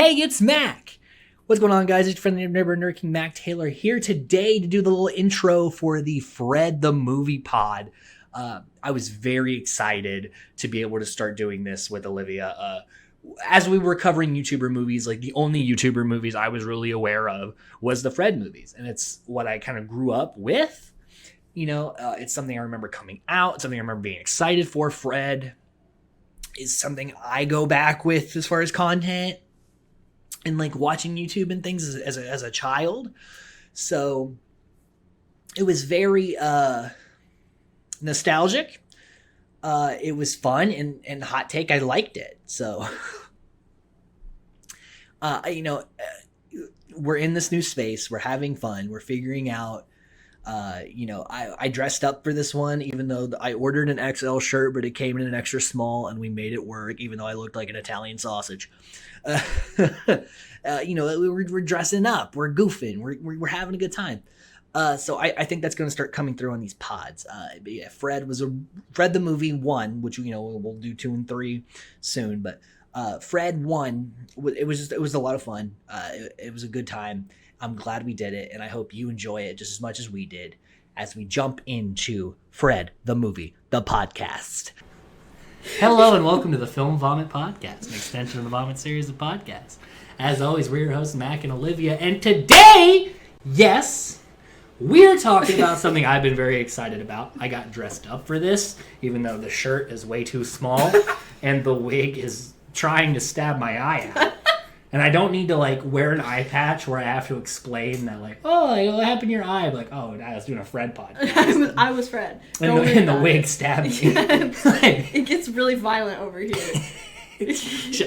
Hey, it's Mac! What's going on, guys? It's your friendly neighbor, Nerd King Mac Taylor, here today to do the little intro for the Fred the Movie Pod. I was very excited to be able to start doing this with Olivia. As we were covering YouTuber movies, like the only YouTuber movies I was really aware of was the Fred movies. And it's what I kind of grew up with. You know, it's something I remember coming out, something I remember being excited for. Fred is something I go back with as far as content and like watching YouTube and things as a child. So it was very nostalgic. It was fun and hot take. I liked it. So, we're in this new space. We're having fun. We're figuring out, I dressed up for this one, even though I ordered an XL shirt, but it came in an extra small and we made it work, even though I looked like an Italian sausage. We're dressing up, we're goofing, we're having a good time. So I think that's going to start coming through on these pods. But yeah, Fred the movie 1, which, we'll do 2 and 3 soon. But Fred 1, it was a lot of fun. It was a good time. I'm glad we did it, and I hope you enjoy it just as much as we did as we jump into Fred the Movie, the podcast. Hello and welcome to the Film Vomit Podcast, an extension of the Vomit series of podcasts. As always, we're your hosts, Mac and Olivia, and today, yes, we're talking about something I've been very excited about. I got dressed up for this, even though the shirt is way too small, and the wig is trying to stab my eye out. And I don't need to, wear an eye patch where I have to explain that, what happened to your eye? I'm like, I was doing a Fred podcast. I was Fred. And the wig stabbed me. Yeah. It gets really violent over here.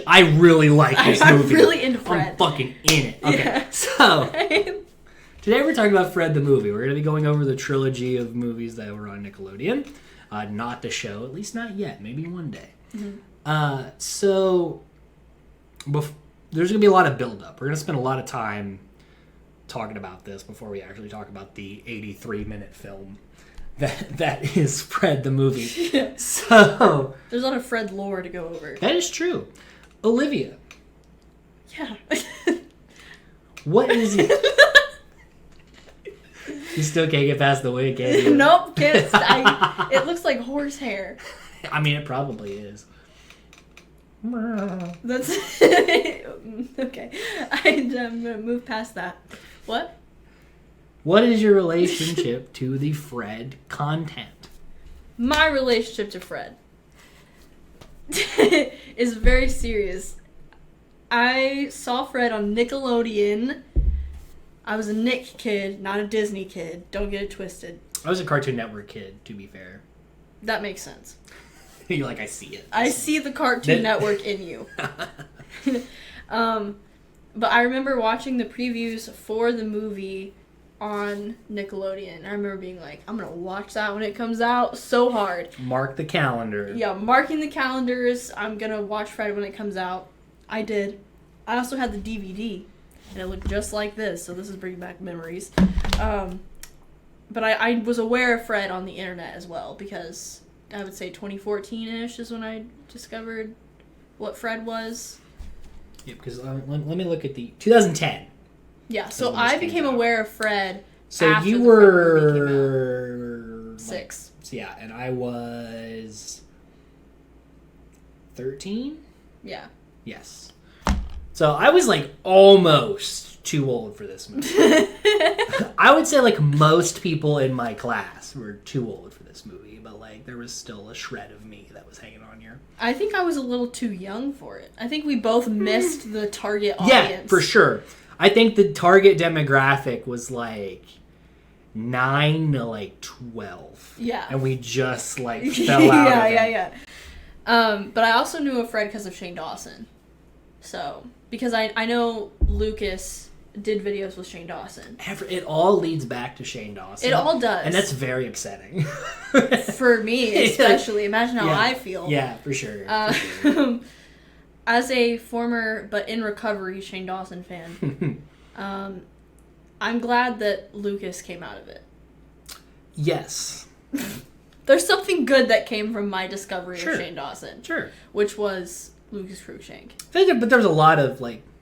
I really like this movie. I'm really into Fred. I'm fucking in it. Okay, yeah. So today we're talking about Fred the movie. We're going to be going over the trilogy of movies that were on Nickelodeon. Not the show, at least not yet. Maybe one day. Mm-hmm. There's going to be a lot of build-up. We're going to spend a lot of time talking about this before we actually talk about the 83-minute film that is Fred the movie. Yeah. So there's a lot of Fred lore to go over. That is true. Olivia. Yeah. What is it? You still can't get past the wig, can you? Nope. Can't. It looks like horse hair. I mean, it probably is. That's okay. I'm gonna move past that. What? What is your relationship to the Fred content? My relationship to Fred is very serious. I saw Fred on Nickelodeon. I was a Nick kid, not a Disney kid. Don't get it twisted. I was a Cartoon Network kid, to be fair. That makes sense. You're like, I see it. I see the Cartoon Network in you. But I remember watching the previews for the movie on Nickelodeon. I remember being like, I'm going to watch that when it comes out so hard. Mark the calendar. Yeah, marking the calendars. I'm going to watch Fred when it comes out. I did. I also had the DVD, and it looked just like this, so this is bringing back memories. But I was aware of Fred on the internet as well, because I would say 2014-ish is when I discovered what Fred was. Yeah, because let me look at the 2010. Yeah, so I became aware of Fred. So after you the were 6. Yeah, and I was 13. Yeah. Yes. So I was almost too old for this movie. I would say most people in my class were too old for this movie, but there was still a shred of me that was hanging on here. I think I was a little too young for it. I think we both missed the target audience. Yeah, for sure. I think the target demographic was 9 to 12. Yeah. And we just fell out of it. Yeah. But I also knew of Fred because of Shane Dawson. So, because I know Lucas did videos with Shane Dawson. It all leads back to Shane Dawson. It all does. And that's very upsetting. For me, especially. Imagine how I feel. Yeah, for sure. As a former, but in recovery, Shane Dawson fan, I'm glad that Lucas came out of it. Yes. There's something good that came from my discovery Sure. of Shane Dawson. Sure. Which was Lucas Cruikshank. But there was a lot of,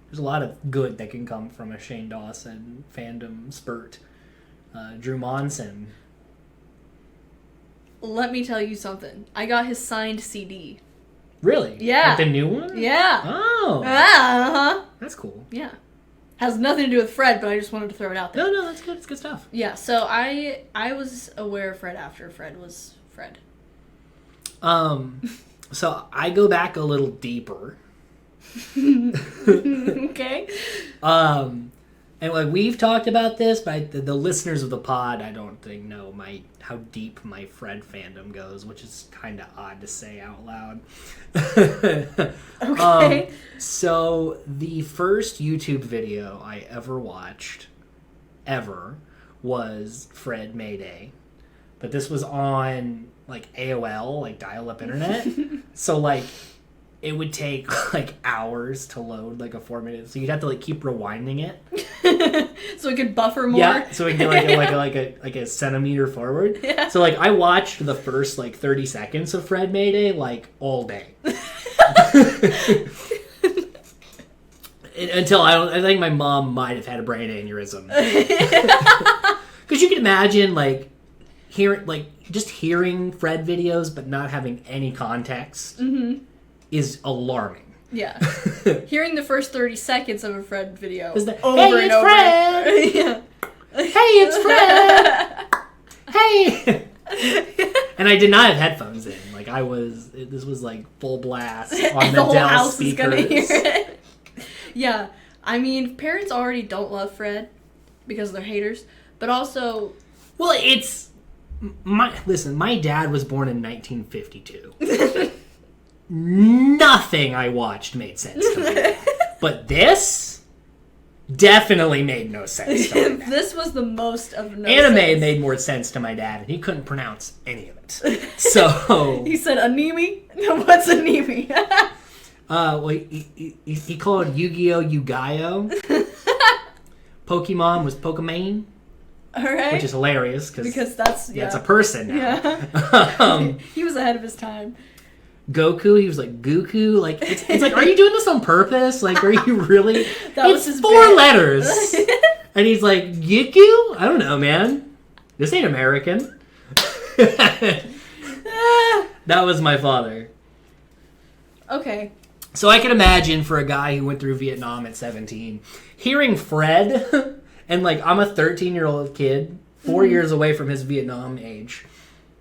There's a lot of good that can come from a Shane Dawson fandom spurt. Drew Monson. Let me tell you something. I got his signed CD. Really? Yeah. Like the new one? Yeah. Oh. Uh-huh. That's cool. Yeah. Has nothing to do with Fred, but I just wanted to throw it out there. No, that's good. It's good stuff. Yeah, so I was aware of Fred after Fred was Fred. So I go back a little deeper. Okay. And like we've talked about this, but the listeners of the pod, I don't think know how deep my Fred fandom goes, which is kind of odd to say out loud. Okay. So the first YouTube video I ever watched, was Fred Mayday, but this was on like AOL, like dial-up internet. So like it would take like hours to load like a 4 minute, so you'd have to like keep rewinding it. So it could buffer more. Yeah, so it could like a centimeter forward. Yeah. So like I watched the first like 30 seconds of Fred Mayday like all day. Until I think my mom might have had a brain aneurysm. Because you can imagine like hearing Fred videos but not having any context is alarming. Yeah. Hearing the first 30 seconds of a Fred video over hey, and it's over. Fred! Yeah. Hey, it's Fred! Hey! And I did not have headphones in. Like this was like full blast on The whole Dell house speakers. is gonna hear it. Yeah. I mean, parents already don't love Fred because they're haters, but also... Well, my dad was born in 1952. Nothing I watched made sense to me. But this definitely made no sense to me. This was the most of no Anime sense. made more sense to my dad, and he couldn't pronounce any of it. So... He said, anime? What's anime? Well, he called Yu-Gi-Oh! Yu-Gi-Oh! Pokemon was Pokemon, Alright. which is hilarious because that's... it's a person now. Yeah. He was ahead of his time. Goku, he was like Goku. Like it's like, are you doing this on purpose? Like, are you really? That was it's his 4 bit. letters, and he's like Yiku. I don't know, man. This ain't American. That was my father. Okay. So I can imagine for a guy who went through Vietnam at 17, hearing Fred, and like I'm a 13-year-old kid, 4 years away from his Vietnam age.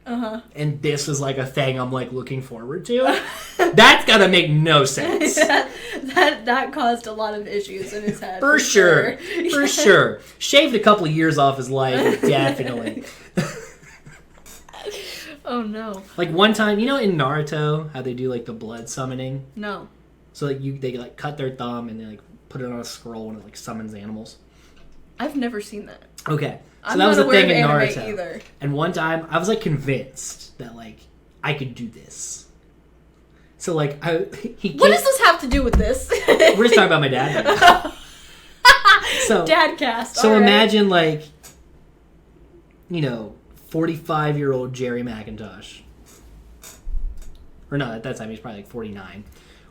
Uh-huh. And this is like a thing I'm like looking forward to. That's gotta make no sense. that caused a lot of issues in his head. For sure. For sure. Shaved a couple of years off his life, definitely. Oh no. Like one time, you know in Naruto, how they do like the blood summoning? No. So like they like cut their thumb and they like put it on a scroll and it like summons animals. I've never seen that. Okay. So I'm that was not the aware thing of in anime Naruto. either. And one time I was like convinced that like I could do this. So like What does this have to do with this? We're just talking about my dad right now. So Dadcast. So all right. imagine like 45-year-old Jerry McIntosh. Or no, at that time he's probably like 49.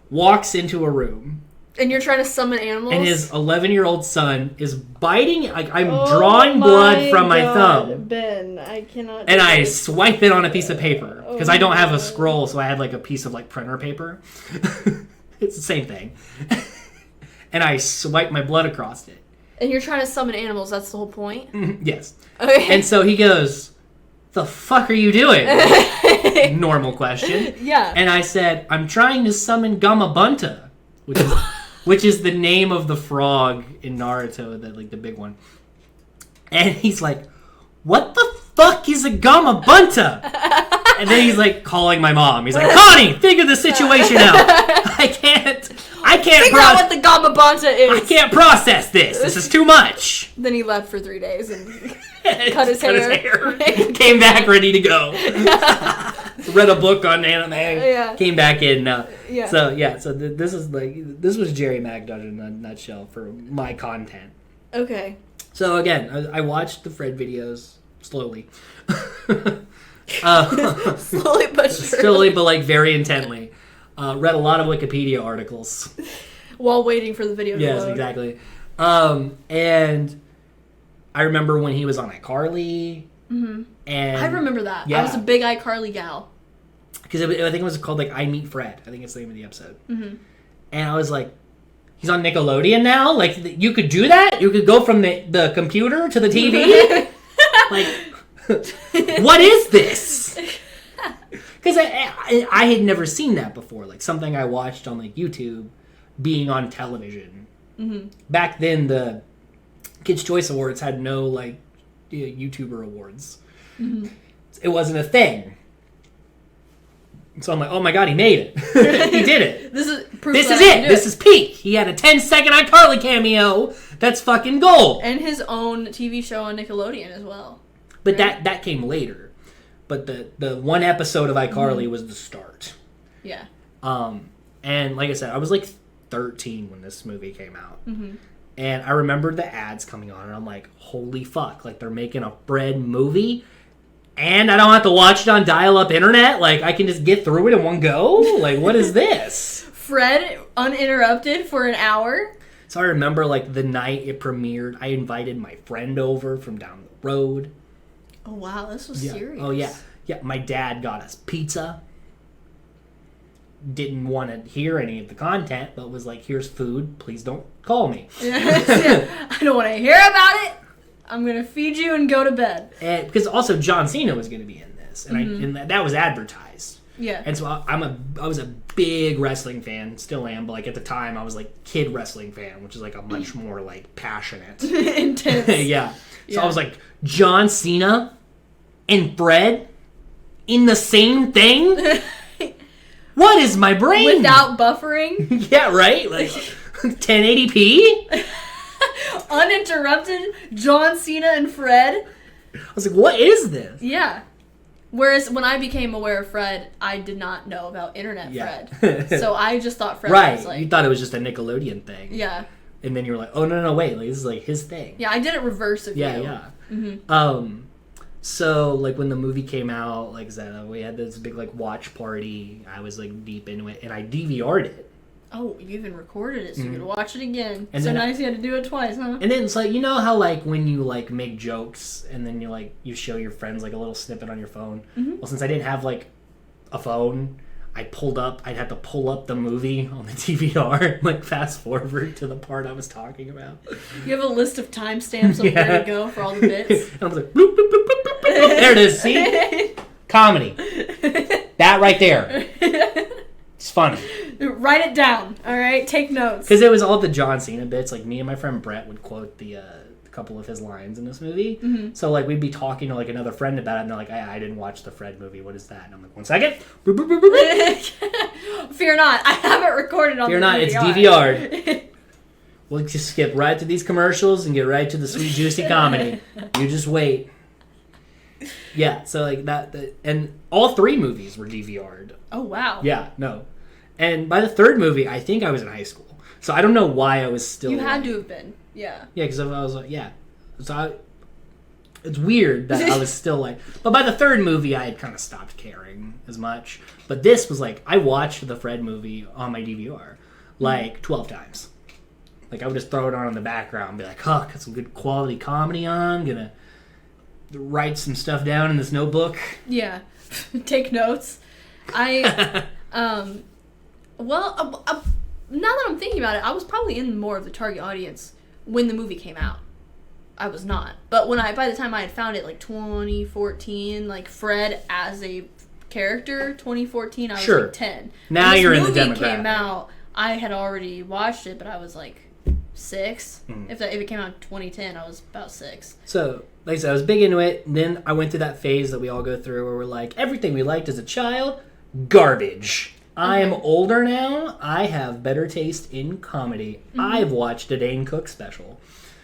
Walks into a room. And you're trying to summon animals? And his 11-year-old son is biting, like I'm drawing blood from my thumb. Ben, I cannot. And I swipe it on a piece of paper. Because I don't have a scroll, so I had like a piece of like printer paper. It's the same thing. And I swipe my blood across it. And you're trying to summon animals, that's the whole point? Yes. Okay. And so he goes, "The fuck are you doing?" Normal question. Yeah. And I said, "I'm trying to summon Gamabunta," which is the name of the frog in Naruto, the big one. And he's like, "What the fuck is a Gamabunta?" And then he's like calling my mom. He's like, "Connie, figure the situation out. I can't Figure out what the Gamabunta is. I can't process this. This is too much." Then he left for 3 days and cut his hair. Came back ready to go. Read a book on anime. Yeah. Came back in. Yeah. So this was Jerry McIntosh in a nutshell for my content. Okay. So again, I watched the Fred videos slowly. Slowly but surely. Slowly, but like very intently. Read a lot of Wikipedia articles. While waiting for the video to Yes, load. exactly. And I remember when he was on iCarly. Mm-hmm. And I remember that. Yeah. I was a big iCarly gal. Because I think it was called like I Meet Fred. I think it's the name of the episode. Mm-hmm. And I was like, he's on Nickelodeon now? Like, you could do that? You could go from the computer to the TV? Like, what is this? Because I had never seen that before. Like, something I watched on, like, YouTube being on television. Mm-hmm. Back then, the Kids' Choice Awards had no, like, YouTuber awards. Mm-hmm. It wasn't a thing. So I'm like, oh my god, he made it. He did it. This is proof This that is I can it. do This is peak. He had a 10-second iCarly cameo. That's fucking gold. And his own TV show on Nickelodeon as well. But that came later. But the one episode of iCarly was the start. Yeah. And like I said, I was like 13 when this movie came out. Mm-hmm. And I remembered the ads coming on, and I'm like, holy fuck. Like, they're making a Fred movie, and I don't have to watch it on dial-up internet? Like, I can just get through it in one go? Like, what is this? Fred uninterrupted for an hour. So I remember, like, the night it premiered, I invited my friend over from down the road. Oh, wow. This was serious. Oh, yeah. Yeah, my dad got us pizza. Didn't want to hear any of the content, but was like, here's food. Please don't call me. Yeah. I don't want to hear about it. I'm going to feed you and go to bed. And, because also John Cena was going to be in this. And, and that was advertised. Yeah. And so I was a big wrestling fan, still am, but like at the time I was like kid wrestling fan, which is like a much more like passionate. Intense. Yeah. So I was like, John Cena and Fred in the same thing? What is my brain? Without buffering. Yeah, right? Like 1080p? Uninterrupted John Cena and Fred. I was like, what is this? Yeah. Whereas when I became aware of Fred, I did not know about Internet Fred. So I just thought Fred Right. was like... You thought it was just a Nickelodeon thing. Yeah. And then you were like, oh, no, wait. Like, this is like his thing. Yeah, I did it reverse of you. Yeah. Mm-hmm. So, like, when the movie came out, like I said, we had this big, like, watch party. I was, like, deep into it. And I DVR'd it. Oh, you even recorded it so you could watch it again. And so then nice you had to do it twice, huh? And then it's like, you know how, like, when you, like, make jokes and then you, like, you show your friends, like, a little snippet on your phone? Mm-hmm. Well, since I didn't have, like, a phone, I'd have to pull up the movie on the DVR, like, fast forward to the part I was talking about. You have a list of timestamps of where to go for all the bits. And I was like, bloop, bloop, bloop, bloop, bloop, bloop. There it is, see? Comedy. That right there. It's funny. Write it down, all right? Take notes. Because it was all the John Cena bits. Like, me and my friend Brett would quote the couple of his lines in this movie. Mm-hmm. So, like, we'd be talking to, like, another friend about it, and they're like, I didn't watch the Fred movie. What is that? And I'm like, 1 second. Boop, boop, boop, boop, boop. Fear not. I have it recorded on Fear the not, DVR. it's DVR'd. We'll just skip right to these commercials and get right to the sweet, juicy comedy. You just wait. Yeah, so, like, and all 3 movies were DVR'd. Oh, wow. Yeah, no. And by the 3rd movie, I think I was in high school. So I don't know why I was still... You had to have been. Yeah. Yeah, because I was like, yeah. So it's weird that I was still like... But by the 3rd movie, I had kind of stopped caring as much. But this was like, I watched the Fred movie on my DVR like 12 times. Like, I would just throw it on in the background and be like, oh, got some good quality comedy on. Gonna write some stuff down in this notebook. Yeah. Take notes. Well, now that I'm thinking about it, I was probably in more of the target audience when the movie came out. I was not. But by the time I had found it, like 2014, like Fred as a character, 2014, I was Sure. like 10. Now When you're in the this movie demographic. came out, I had already watched it, but I was like 6. If it came out in 2010, I was about 6. So, like I said, I was big into it. And then I went through that phase that we all go through where we're like, everything we liked as a child, garbage. I am older now. I have better taste in comedy. I've watched a Dane Cook special.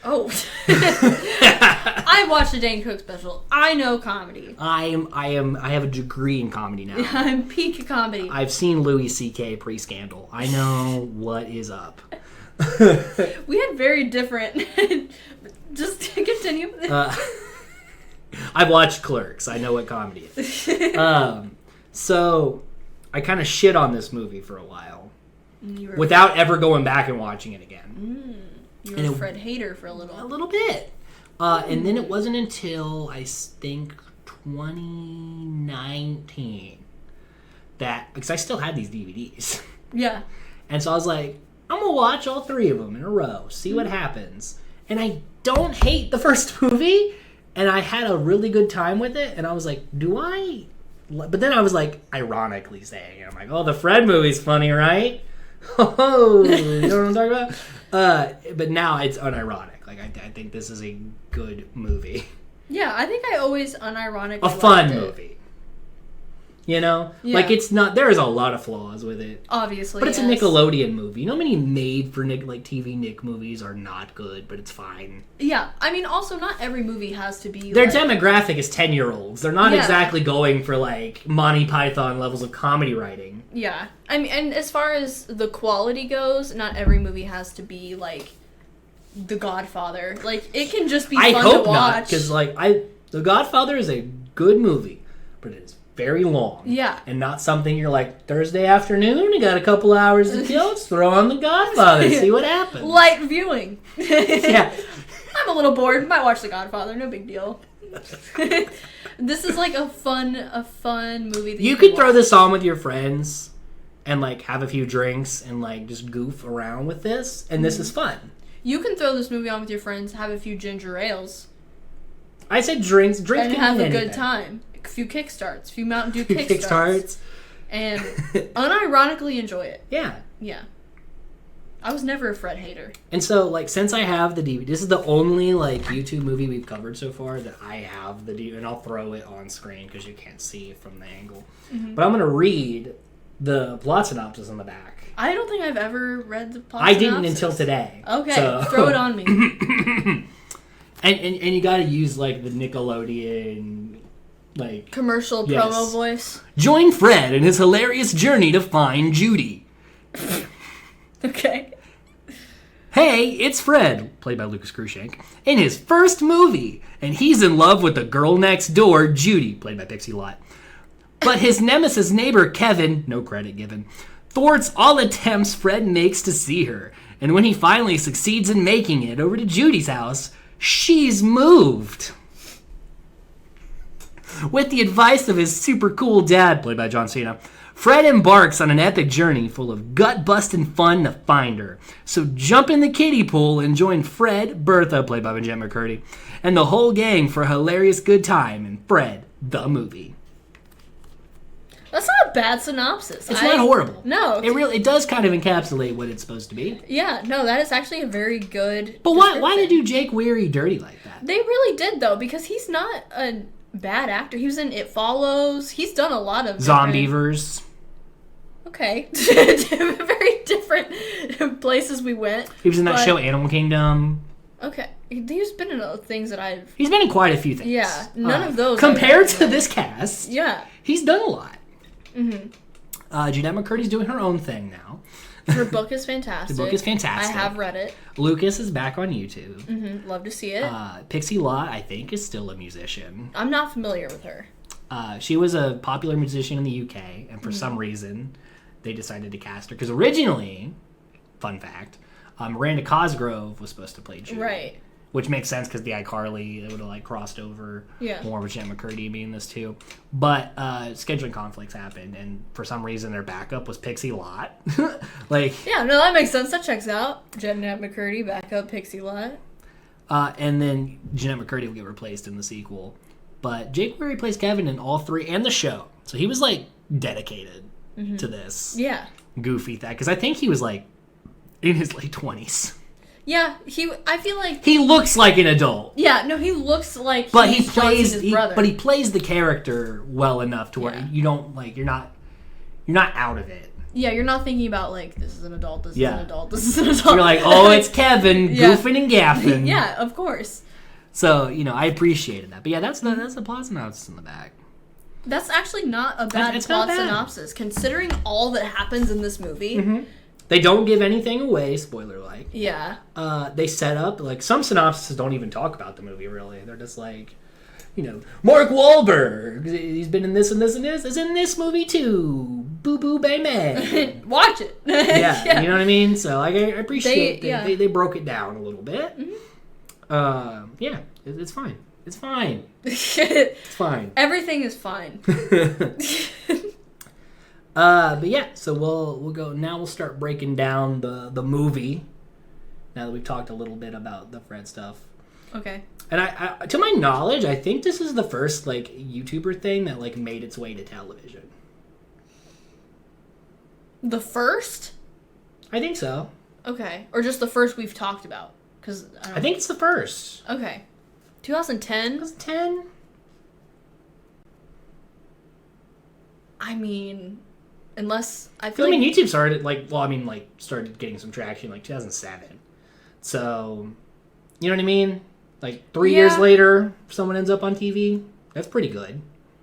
Oh. I watched a Dane Cook special. I know comedy. I have a degree in comedy now. I'm peak comedy. I've seen Louis C.K. pre-scandal. I know what is up. We had very different... Just to continue. I've watched Clerks. I know what comedy is. So I kind of shit on this movie for a while. without ever going back and watching it again. You were a Fred hater for a little. A little bit. And then it wasn't until, I think, 2019 that, because I still had these DVDs. Yeah. And so I was like, I'm going to watch all 3 of them in a row, see what happens. And I don't hate the first movie, and I had a really good time with it, and I was like, do I? But then I was like, ironically saying it. I'm like, oh, the Fred movie's funny, right? Oh, you know what I'm talking about? But now it's unironic. Like, I think this is a good movie. Yeah, I think I always unironically a fun liked it. movie. You know? Yeah. Like, it's not... There's a lot of flaws with it. Obviously, But it's a Nickelodeon movie. You know how many made-for-Nick, like, TV Nick movies are not good, but it's fine? Yeah. I mean, also, not every movie has to be, Their like... demographic is 10-year-olds. They're not Yeah. exactly going for, like, Monty Python levels of comedy writing. Yeah. I mean, and as far as the quality goes, not every movie has to be, like, The Godfather. Like, it can just be I fun hope to watch. not, because, like, The Godfather is a good movie, but it is very long. Yeah. And not something you're like, Thursday afternoon, you got a couple hours to kill, let's throw on The Godfather, see what happens. Light viewing. Yeah. I'm a little bored. Might watch The Godfather. No big deal. This is like a fun movie. That You can could throw watch. this on with your friends and, like, have a few drinks and, like, just goof around with this, and this is fun. You can throw this movie on with your friends, have a few ginger ales, I said drinks. Drinks and can have mean a good anything. time. A few Kickstarts, a few Mountain Dew Kickstarts. Kickstarts, and unironically enjoy it. Yeah. Yeah. I was never a Fred hater. And so, like, since I have the DVD, this is the only, like, YouTube movie we've covered so far that I have the DVD, and I'll throw it on screen because you can't see it from the angle. Mm-hmm. But I'm going to read the plot synopsis on the back. I don't think I've ever read the plot I didn't synopsis. until today. Okay, So- throw it on me. And you got to use, like, the Nickelodeon, like... Commercial Yes. promo voice. Join Fred in his hilarious journey to find Judy. Okay. Hey, it's Fred, played by Lucas Cruikshank, in his first movie, and he's in love with the girl next door, Judy, played by Pixie Lott. But his nemesis neighbor, Kevin, no credit given, thwarts all attempts Fred makes to see her, and when he finally succeeds in making it over to Judy's house, she's moved. With the advice of his super cool dad, played by John Cena, Fred embarks on an epic journey full of gut-busting fun to find her. So jump in the kiddie pool and join Fred, Bertha, played by Jen McCurdy, and the whole gang for a hilarious good time in Fred, the movie. That's not a bad synopsis. It's not horrible. No. It does kind of encapsulate what it's supposed to be. Yeah, no, that is actually a very good But why description. did you Jake Weary dirty like that? They really did, though, because he's not a bad actor. He was in It Follows. He's done a lot of different- Zombievers. Okay. Very different places we went. He was in that but- show Animal Kingdom. Okay. He's been in things that I've... He's been in quite a few things. Yeah, none of those Compared I to recommend. this cast, Yeah. he's done a lot. Jeanette McCurdy's doing her own thing now. Her book is fantastic. The book is fantastic. I have read it. Lucas is back on YouTube. Love to see it. Pixie Lott, I think, is still a musician. I'm not familiar with her. She was a popular musician in the UK, and for some reason, they decided to cast her. Because originally, fun fact, Miranda Cosgrove was supposed to play Judy. Right. Which makes sense because the iCarly, it would have like crossed over Yeah. more with Jen McCurdy being this too. But scheduling conflicts happened, and for some reason their backup was Pixie Lott. Like, Yeah, no, that makes sense. That checks out. Jeanette McCurdy, backup Pixie Lott. and then Jeanette McCurdy will get replaced in the sequel. But Jake Weary plays Kevin in all 3 and the show, so he was like dedicated to this Yeah. goofy thing. Because I think he was like in his late 20s. Yeah, I feel like... He looks like an adult. Yeah, no, he looks like But he's Johnson's brother. but he plays the character well enough to where Yeah. you don't like you're not out of it. Yeah, you're not thinking about, like, this is an adult, this is Yeah. an adult, this is an adult. You're like, oh, it's Kevin Yeah. goofing and gaffing. Yeah, of course. So I appreciated that. But yeah, that's the plot synopsis in the back. That's actually not a bad It's not plot bad. synopsis, considering all that happens in this movie. They don't give anything away, spoiler like. Yeah. They set up like some synopses don't even talk about the movie really. They're just like Mark Wahlberg, he's been in this and this and this, is in this movie too. Boo Boo Baby. Watch it. Yeah, you know what I mean? So like, I appreciate they broke it down a little bit. Yeah, it's fine. It's fine. It's fine. Everything is fine. But yeah, so we'll go now. We'll start breaking down the movie. Now that we've talked a little bit about the Fred stuff. Okay. And I to my knowledge, I think this is the first like YouTuber thing that like made its way to television. The first? I think so. Okay. Or just the first we've talked about? Because I think it's the first. Okay. 2010? 2010? I mean, unless I I feel mean, like YouTube started started getting some traction in like 2007. So, you know what I mean? Like 3 years later, someone ends up on TV. That's pretty good.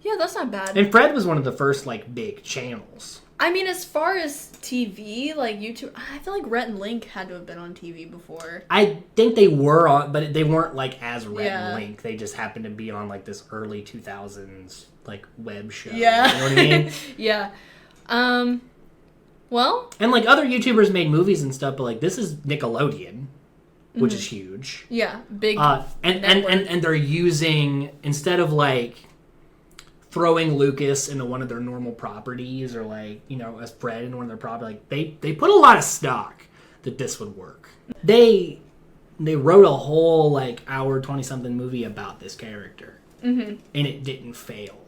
yeah, that's not bad. And Fred was one of the first like big channels. I mean, as far as TV, like YouTube, I feel like Rhett and Link had to have been on TV before. I think they were on, but they weren't like as Red Yeah. and Link. They just happened to be on like this early 2000s like web show. Yeah. You know what I mean? Yeah. Well. And like other YouTubers made movies and stuff, but like this is Nickelodeon, which is huge. Yeah. Big. And they're using, instead of like throwing Lucas into one of their normal properties or like, as Fred into one of their properties, like they put a lot of stock that this would work. They wrote a whole like hour 20-something movie about this character. And it didn't fail.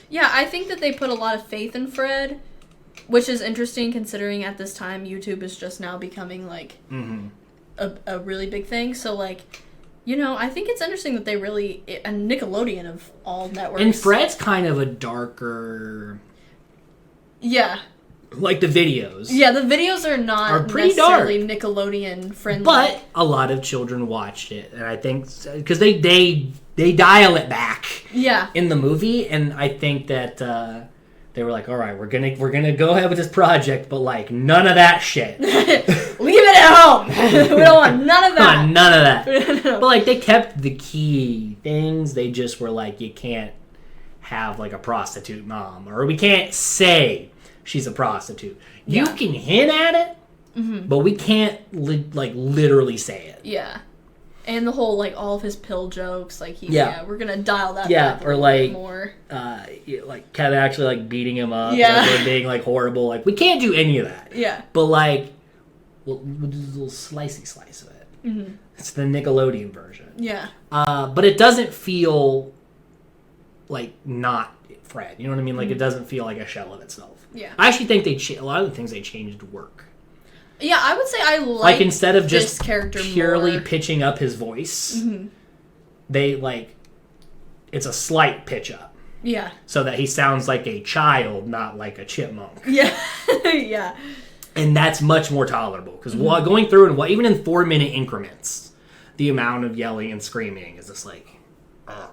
Yeah, I think that they put a lot of faith in Fred, which is interesting considering at this time YouTube is just now becoming like a really big thing. So like, I think it's interesting that they really, and Nickelodeon of all networks. And Fred's kind of a darker, yeah, like the videos. Yeah, the videos are not pretty necessarily Nickelodeon friendly. But a lot of children watched it, and I think because they dial it back. Yeah. In the movie, and I think that they were like, "All right, we're gonna go ahead with this project, but like none of that shit. Leave it at home. We don't want none of that. None of that." But like they kept the key things. They just were like, you can't have like a prostitute mom, or we can't say she's a prostitute. You can hint at it, but we can't literally say it. Yeah. And the whole, like, all of his pill jokes, like, we're gonna dial that back or like more. Like Kevin actually like beating him up, or being like horrible. Like we can't do any of that. Yeah. But like, we'll do a little slicey slice of it. It's the Nickelodeon version. Yeah. But it doesn't feel like not Fred. You know what I mean? Like it doesn't feel like a shell of itself. Yeah. I actually think a lot of the things they changed work. Yeah, I would say I like instead of just character purely more. pitching up his voice, they like it's a slight pitch up. Yeah. So that he sounds like a child, not like a chipmunk. Yeah. Yeah. And that's much more tolerable because while going through and even in 4-minute increments, the amount of yelling and screaming is just like, oh,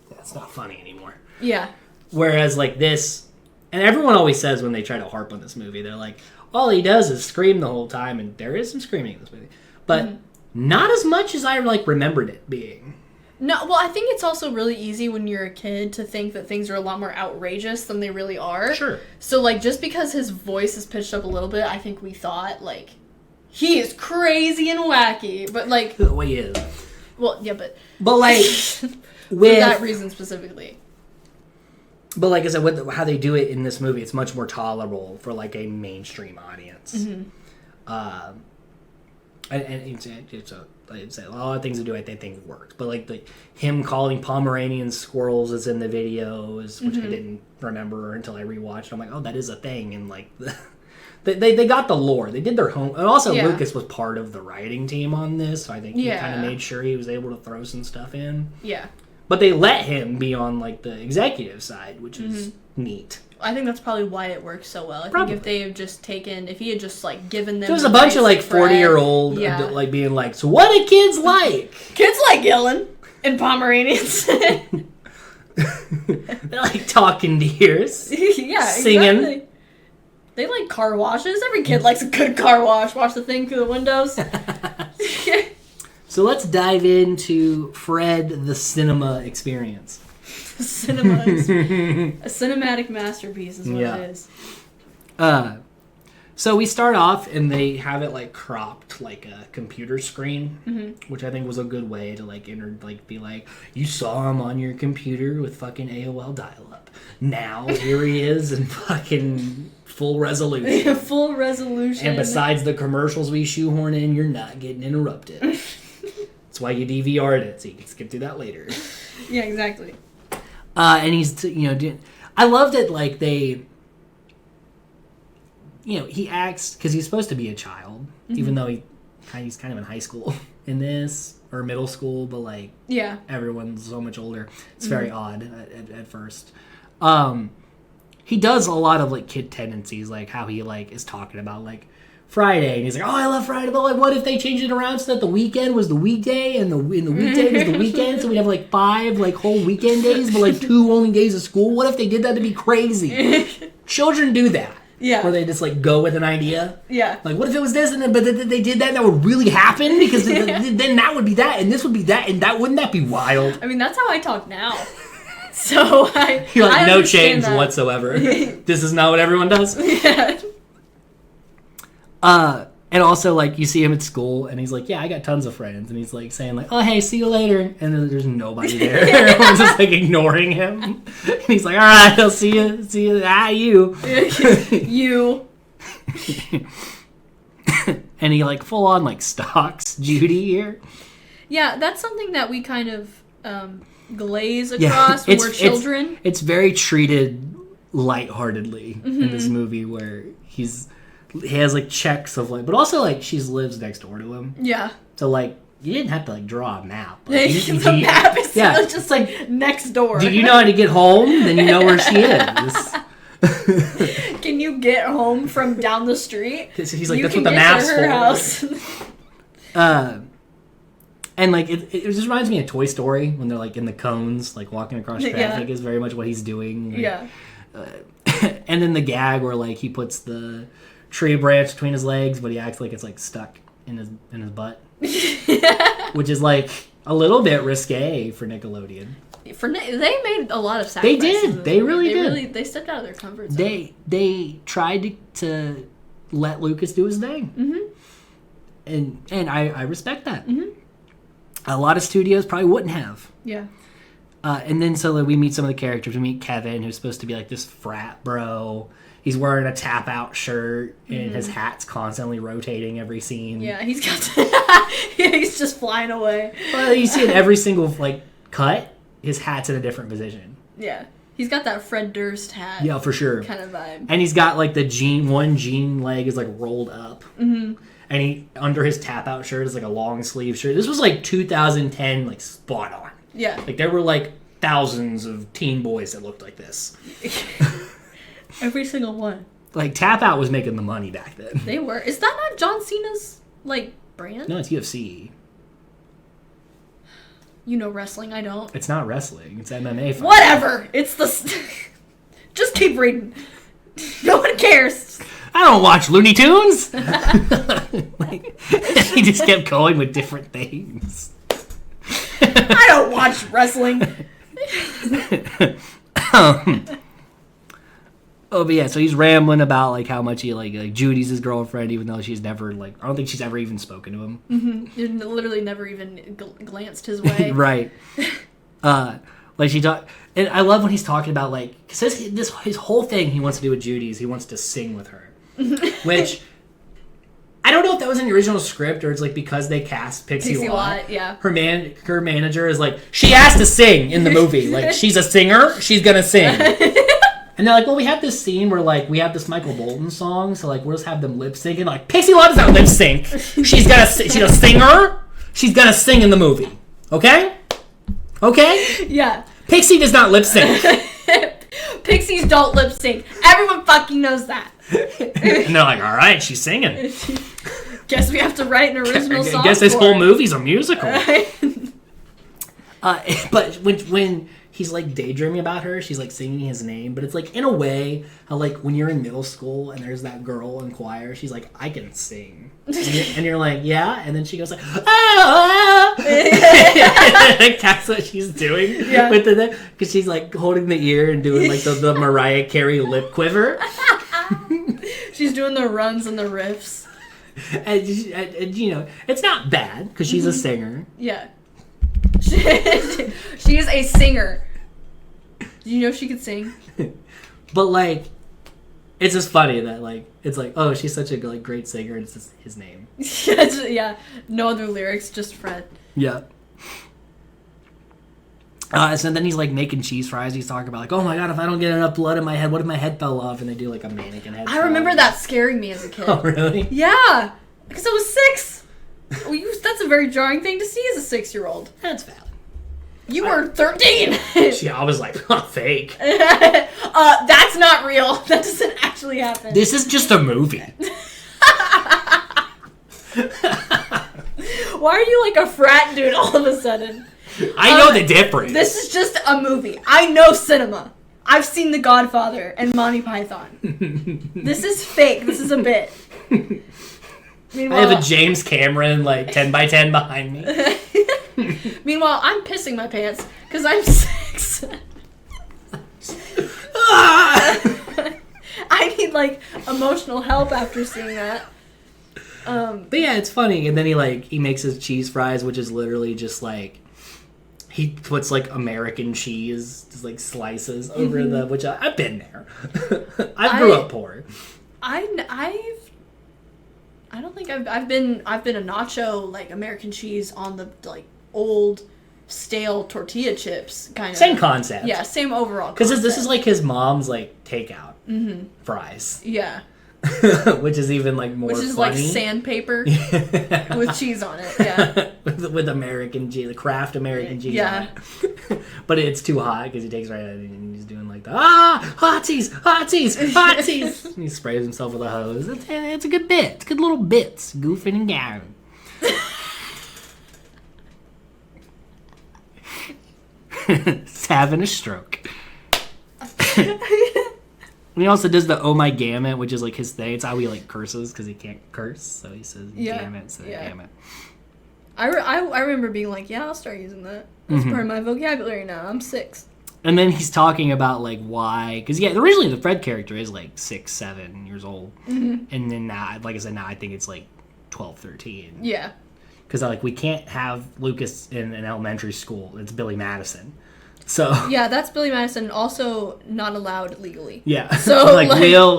that's not funny anymore. Yeah. Whereas like this, and everyone always says when they try to harp on this movie, they're like, all he does is scream the whole time, and there is some screaming in this movie, but not as much as I like remembered it being. No, well, I think it's also really easy when you're a kid to think that things are a lot more outrageous than they really are. Sure. So like, just because his voice is pitched up a little bit, I think we thought like he is crazy and wacky, but like, Well, he is. well, yeah, but like for with that reason specifically. But like I said, with how they do it in this movie, it's much more tolerable for like a mainstream audience. And it's a lot of things to do. I think worked, but like him calling Pomeranian squirrels is in the videos, which I didn't remember until I rewatched. I'm like, oh, that is a thing, and like they got the lore. They did their home, and also Lucas was part of the writing team on this, so I think he kind of made sure he was able to throw some stuff in. Yeah. But they let him be on like the executive side, which is neat. I think that's probably why it works so well. I think if they have just taken, if he had just like given them, There was a bunch of like 40-year-old like being like, so what do kids like? Kids like yelling and Pomeranians. They're like talking deers. Yeah, singing. Exactly. They like car washes. Every kid likes a good car wash. Wash the thing through the windows. So let's dive into Fred the cinema experience. Cinema is a cinematic masterpiece is what it is. So we start off and they have it like cropped like a computer screen, which I think was a good way to like be like, you saw him on your computer with fucking AOL dial-up. Now here he is in fucking full resolution. Full resolution. And besides the commercials we shoehorn in, you're not getting interrupted. That's why you DVR'd it, so you can skip through that later. Yeah, exactly. And he's, I loved it like they... he acts, because he's supposed to be a child, even though he's kind of in high school in this, or middle school, but like, yeah, everyone's so much older. It's very odd at first. He does a lot of like kid tendencies, like how he like is talking about like Friday, and he's like, oh, I love Friday, but like, what if they changed it around so that the weekend was the weekday and the weekday was the weekend, so we'd have like 5 like whole weekend days, but like 2 only days of school? What if they did that? To be crazy. Children do that. Yeah. Where they just like go with an idea. Yeah. Like, what if it was this, and then, but they did that, and that would really happen, because then that would be that, and this would be that, and that wouldn't that be wild? I mean, that's how I talk now. So You're like, I no change that. whatsoever. This is not what everyone does. Yeah. And also, like, you see him at school, and he's like, yeah, I got tons of friends. And he's, like, saying, like, oh, hey, see you later. And then there's nobody there. Everyone's just, like, ignoring him. And he's like, all right, I'll see you. You. You. And he, like, full on, like, stalks Judy here. Yeah, that's something that we kind of glaze across when we're children. It's very treated lightheartedly in this movie, where he has like checks of like, but also like she lives next door to him. Yeah. So like you didn't have to like draw a map. Like, the map is just like next door. Do you know how to get home? Then you know where she is. Can you get home from down the street? He's like, that's what the map's for. House. And like it just reminds me of Toy Story when they're like in the cones, like walking across traffic is very much what he's doing. Like, yeah. And then the gag where like he puts the tree branch between his legs, but he acts like it's like stuck in his butt, which is like a little bit risque for Nickelodeon. They made a lot of sacrifices. They did. They really did. They stepped out of their comfort zone. They tried to let Lucas do his thing, and I respect that. A lot of studios probably wouldn't have. Yeah. And then so like, we meet some of the characters. We meet Kevin, who's supposed to be like this frat bro. He's wearing a tap-out shirt, and his hat's constantly rotating every scene. Yeah, he's just flying away. Well, you see in every single like cut, his hat's in a different position. Yeah, he's got that Fred Durst hat. Yeah, for sure. Kind of vibe. And he's got like one jean leg is like rolled up. And he under his tap-out shirt is like a long sleeve shirt. This was like 2010, like spot on. Yeah. Like there were like thousands of teen boys that looked like this. Every single one. Like Tap Out was making the money back then. They were. Is that not John Cena's like brand? No, it's UFC. You know wrestling, I don't. It's not wrestling. It's MMA fight. Whatever. It's the. Just keep reading. No one cares. I don't watch Looney Tunes. Like, he just kept going with different things. I don't watch wrestling. Oh, but yeah, so he's rambling about like how much he like Judy's his girlfriend, even though she's never like I don't think she's ever even spoken to him. Mm-hmm. Literally never even glanced his way. Right. Like she talk, and I love when he's talking about like because his whole thing he wants to do with Judy is he wants to sing with her, which. I don't know if that was in the original script or it's like because they cast Pixie Lott. Yeah. Her manager is like, she has to sing in the movie. Like, she's a singer, she's gonna sing. And they're like, well, we have this scene where like we have this Michael Bolton song, so like we'll just have them lip sync. And like Pixie Lott does not lip sync. She's a singer. She's gonna sing in the movie. Okay? Okay? Yeah. Pixie does not lip sync. Pixies don't lip sync. Everyone fucking knows that. And they're like, all right, she's singing. Guess we have to write an original song. I guess this whole movie's a musical. Right? But when he's like daydreaming about her, she's like singing his name. But it's like in a way how like when you're in middle school and there's that girl in choir, she's like, I can sing, and you're like, yeah. And then she goes like, ah, Like, that's what she's doing. Yeah. With the, because she's like holding the ear and doing like the Mariah Carey lip quiver. She's doing the runs and the riffs. And you know, it's not bad because she's a singer. Yeah. She is a singer. Do you know she could sing? But like, it's just funny that like it's like, oh, she's such a like great singer, and it's just his name. Yeah. No other lyrics, just Fred. Yeah. So then he's like making cheese fries. He's talking about like, oh my god, if I don't get enough blood in my head, what if my head fell off? And they do like a mannequin head. I remember that scaring me as a kid. Oh really? Yeah, because I was 6. Well, that's a very jarring thing to see as a 6-year-old. That's valid. You were 13. I was like, oh, fake. That's not real. That doesn't actually happen. This is just a movie. Why are you like a frat dude all of a sudden? I know the difference. This is just a movie. I know cinema. I've seen The Godfather and Monty Python. This is fake. This is a bit. Meanwhile, I have a James Cameron like 10x10 behind me. Meanwhile, I'm pissing my pants because I'm 6. I need like emotional help after seeing that. But yeah, it's funny. And then he makes his cheese fries, which is literally just like he puts like American cheese, just like slices over the. Which I've been there. I grew up poor. I don't think I've been a nacho like American cheese on the like old stale tortilla chips kind of Same concept. Yeah, same overall. Because this is like his mom's like takeout fries. Yeah. Which is even like more. Which is funny. like sandpaper with cheese on it. Yeah. with American cheese, the Kraft American cheese. Yeah. On it. But it's too hot because he takes right out and he's doing like the hotties, hotties, hotties. And he sprays himself with a hose. It's a good bit. It's good little bits, goofing and gowing. He's having a stroke. And he also does the oh my gamut, which is like his thing. It's how he like curses because he can't curse, so he says gamut instead of gamut. I remember being like, yeah, I'll start using that. That's part of my vocabulary now. I'm 6. And then he's talking about like why, because originally the Fred character is like 6, 7 years old, and then now, like I said, now I think it's like 12, 13. Yeah. Because like we can't have Lucas in an elementary school. It's Billy Madison. So yeah, that's Billy Madison. Also not allowed legally. Yeah. So like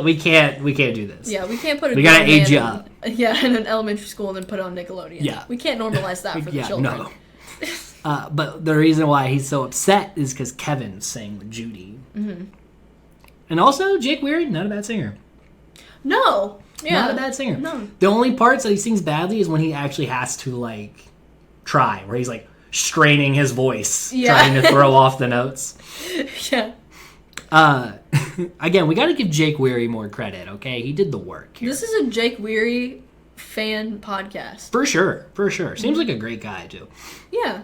we can't do this. Yeah, we can't put we gotta age you up. In an elementary school and then put it on Nickelodeon. Yeah. We can't normalize that for the children. No. But the reason why he's so upset is because Kevin sang with Judy. Mm-hmm. And also Jake Weary, not a bad singer. No. Yeah. Not a bad singer. No. The only parts that he sings badly is when he actually has to like try, where he's like straining his voice, trying to throw off the notes. Yeah. Again, we got to give Jake Weary more credit, okay? He did the work here. This is a Jake Weary fan podcast. For sure. Seems like a great guy, too. Yeah.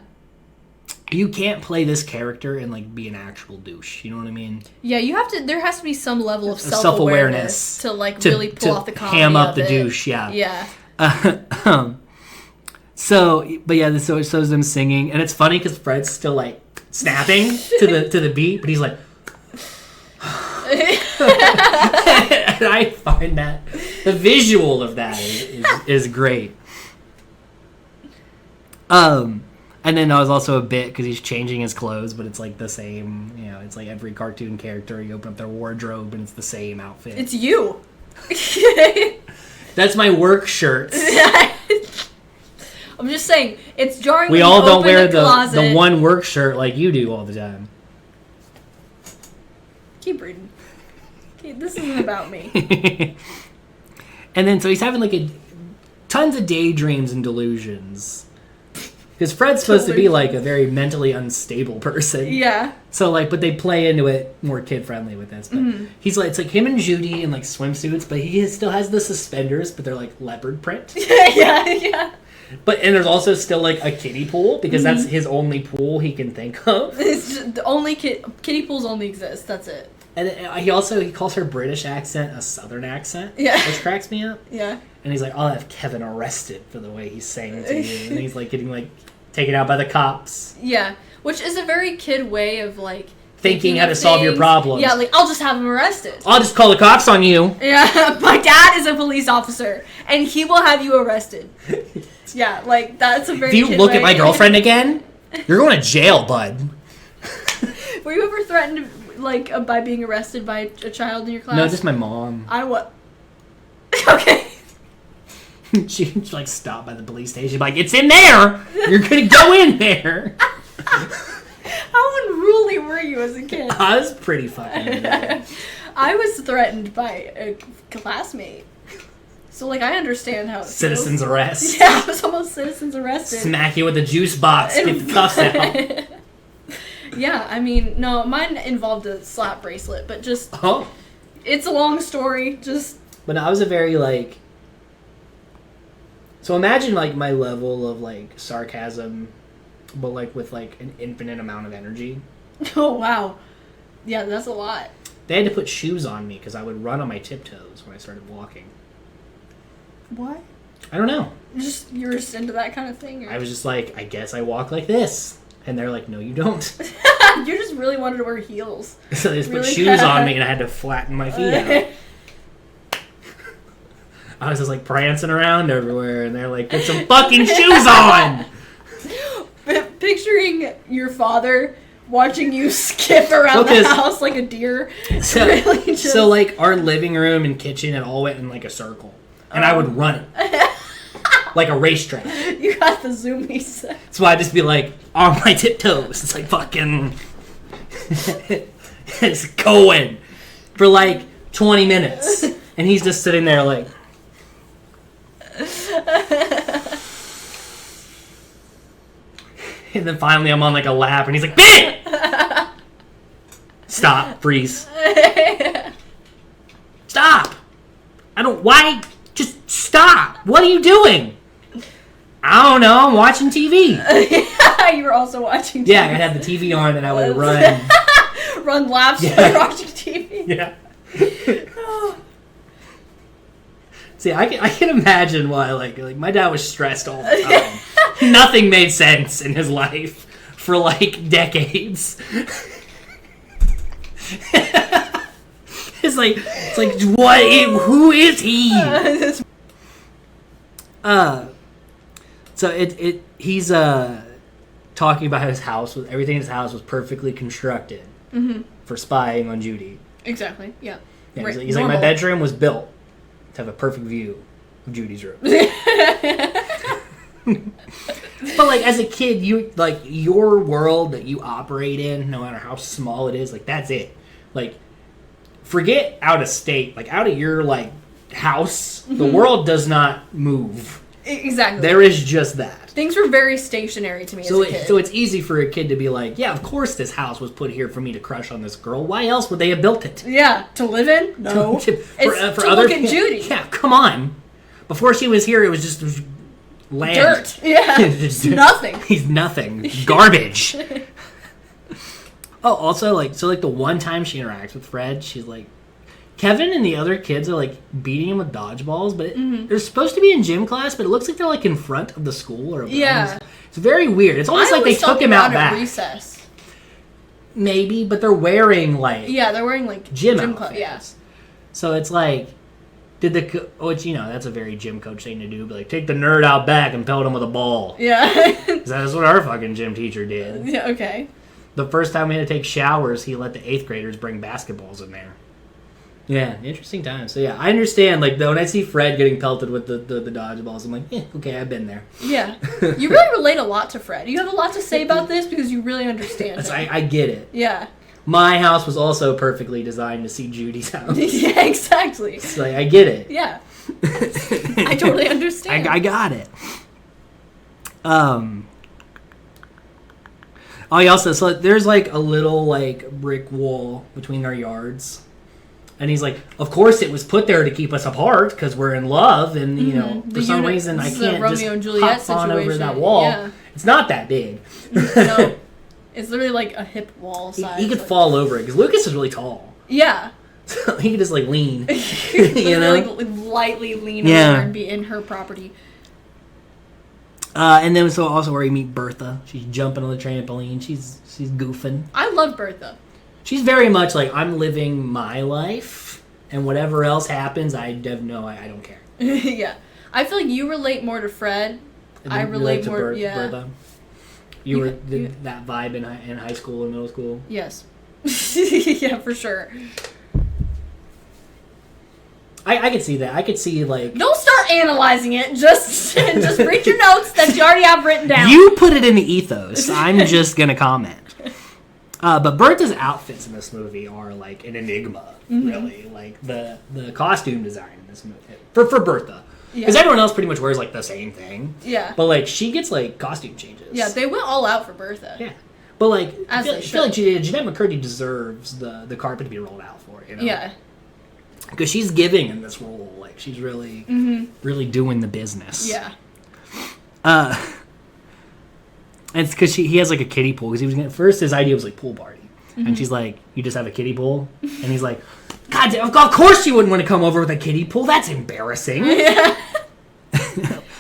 You can't play this character and, like, be an actual douche. You know what I mean? Yeah, you have to... There has to be some level of self-awareness to, like, really pull off the comedy ham up of the it. douche, yeah. Yeah. So it shows them singing, and it's funny because Fred's still like snapping to the beat, but he's like, and I find that the visual of that is great. And then there was also a bit because he's changing his clothes, but it's like the same. You know, it's like every cartoon character. You open up their wardrobe, and it's the same outfit. It's you. That's my work shirt. I'm just saying, it's jarring. We all don't wear the one work shirt like you do all the time. Keep reading. This isn't about me. And then, so he's having like tons of daydreams and delusions. Because Fred's supposed to be like a very mentally unstable person. Yeah. So like, but they play into it more kid friendly with this. But he's like, it's like him and Judy in like swimsuits, but he still has the suspenders, but they're like leopard print. Yeah. And there's also still like a kiddie pool because that's his only pool he can think of. It's just the only kiddie pools only exist. That's it. And he calls her British accent a Southern accent. Yeah. Which cracks me up. Yeah. And he's like, I'll have Kevin arrested for the way he's saying to you. And he's like getting like Taken out by the cops. Yeah, which is a very kid way of like Thinking how to of solve your things. problems. Yeah, like I'll just have him arrested. I'll just call the cops on you. Yeah, my dad is a police officer, and he will have you arrested. Yeah, like that's a very. If you kid look way. at my girlfriend again, you're going to jail, bud. Were you ever threatened like by being arrested by a child in your class? No, just my mom. I what? Okay. She like stopped by the police station, like, it's in there. You're gonna go in there. How unruly were you as a kid? I was pretty fucking good. I was threatened by a classmate. So, like, I understand how it Citizen's feels. arrest. Yeah, I was almost citizen's arrested. Smack you with a juice box. Get the cuffs out. Yeah, I mean, no, mine involved a slap bracelet, but just, Oh. it's a long story, just... But no, I was a very, like... So imagine, like, my level of, like, sarcasm, but, like, with, like, an infinite amount of energy. Oh, wow. Yeah, that's a lot. They had to put shoes on me because I would run on my tiptoes when I started walking. What? I don't know. You're just into that kind of thing? Or? I was just like, I guess I walk like this. And they're like, no, you don't. You just really wanted to wear heels. So they just put Really? shoes on me and I had to flatten my feet out. I was just like prancing around everywhere and they're like, put some fucking shoes on! Picturing your father watching you skip around the house like a deer. So, Really just... so like our living room and kitchen, it all went in like a circle. And I would run it. Like a racetrack. You got the zoomies. So I'd just be like, on my tiptoes. It's like fucking... it's going for like 20 minutes. And he's just sitting there like... And then finally I'm on like a lap and he's like, "Beat it!" Stop. Freeze. Stop. Why? Just stop. What are you doing? I don't know. I'm watching TV. You were also watching TV. Yeah, I'd have the TV on and I would run. Run laps Yeah. while you're watching TV. Yeah. See, I can imagine why, like my dad was stressed all the time. Nothing made sense in his life for, like, decades. It's like, who is he? So he's talking about how his house everything in his house was perfectly constructed for spying on Judy. Exactly, yeah. Yeah, Right. he's like, my bedroom was built to have a perfect view of Judy's room. But like as a kid, you like your world that you operate in, no matter how small it is, like that's it. Like forget out of state, like out of your like house, the world does not move. Exactly. There is just that. Things were very stationary to me as a kid. So it's easy for a kid to be like, yeah, of course this house was put here for me to crush on this girl. Why else would they have built it? Yeah, to live in? No. For to other look at Judy. Yeah, come on. Before she was here, it was just land. Dirt. Yeah. Just dirt. Nothing. He's nothing. Garbage. Oh, also, like, so, like, the one time she interacts with Fred, she's like, Kevin and the other kids are, like, beating him with dodgeballs, but they're supposed to be in gym class, but it looks like they're, like, in front of the school or Yeah. It's very weird. It's almost like they took him out back. At recess. Maybe, but they're wearing, like... Yeah, they're wearing, like, gym clothes. outfits. Yeah. So it's like... Which, you know, that's a very gym coach thing to do, but, like, take the nerd out back and pelt him with a ball. Yeah. 'Cause that's what our fucking gym teacher did. Yeah, okay. The first time we had to take showers, he let the 8th graders bring basketballs in there. Yeah, interesting time. So yeah, I understand. Like when I see Fred getting pelted with the dodgeballs, I'm like, okay, I've been there. Yeah, you really relate a lot to Fred. You have a lot to say about this because you really understand it. I get it. Yeah. My house was also perfectly designed to see Judy's house. Yeah, exactly. It's like I get it. Yeah. I totally understand. I got it. Oh, he also so there's like a little like brick wall between our yards. And he's like, of course it was put there to keep us apart because we're in love, and you know, for some reason I can't just hop on over that wall. Yeah. It's not that big. No, it's literally like a hip wall size. He could fall over it because Lucas is really tall. Yeah. So he could just like lean. You know, like lightly lean over and be in her property. And then so also where you meet Bertha. She's jumping on the trampoline. She's goofing. I love Bertha. She's very much like, I'm living my life, and whatever else happens, I don't care. Yeah. I feel like you relate more to Fred. And I you relate to more, yeah. Bertha. You were that vibe in high school and middle school. Yes. Yeah, for sure. I could see that. I could see like Don't start analyzing it. Just read your notes that you already have written down. you put it in the ethos. I'm just gonna comment. But Bertha's outfits in this movie are like an enigma, really. Like the costume design in this movie for Bertha, because everyone else pretty much wears like the same thing. Yeah. But like she gets like costume changes. Yeah, they went all out for Bertha. Yeah. But like As I they feel like should. Jeanette McCurdy deserves the carpet to be rolled out for, you know? Yeah. Because she's giving in this role. Like she's really really doing the business. Yeah. And it's because he has like a kiddie pool. Because he was gonna, first his idea was like pool party, and she's like, "You just have a kiddie pool," and he's like, "God, of course you wouldn't want to come over with a kiddie pool. That's embarrassing." Yeah.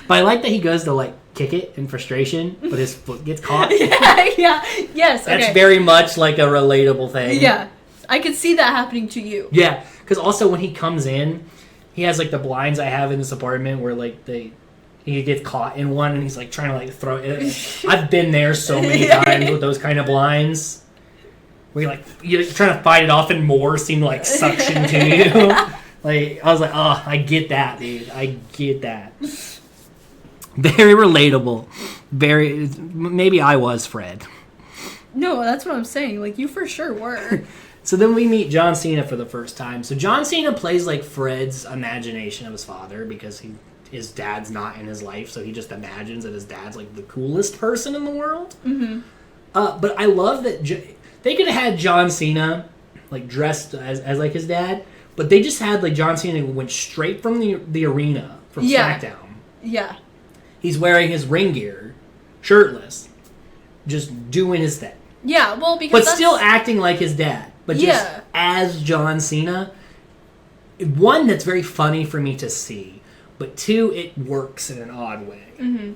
But I like that he goes to like kick it in frustration, but his foot gets caught. Yeah. Yes. That's okay. very much like a relatable thing. Yeah. I could see that happening to you. Yeah, because also when he comes in, he has like the blinds I have in this apartment where like he gets caught in one and he's like trying to like throw it. I've been there so many times with those kind of blinds where you're trying to fight it off and more seem to like suction to you. Like I was like, oh, I get that, dude. I get that. Very relatable. Very. Maybe I was Fred. No, that's what I'm saying. Like, you for sure were. So then we meet John Cena for the first time. So John Cena plays like Fred's imagination of his father because his dad's not in his life, so he just imagines that his dad's like the coolest person in the world. Mm-hmm. But I love that they could have had John Cena like dressed as like his dad, but they just had like John Cena went straight from the arena from SmackDown. Yeah. He's wearing his ring gear, shirtless, just doing his thing. Yeah, well, because But still acting like his dad. But just as John Cena. One, that's very funny for me to see. But two, it works in an odd way. Mm-hmm.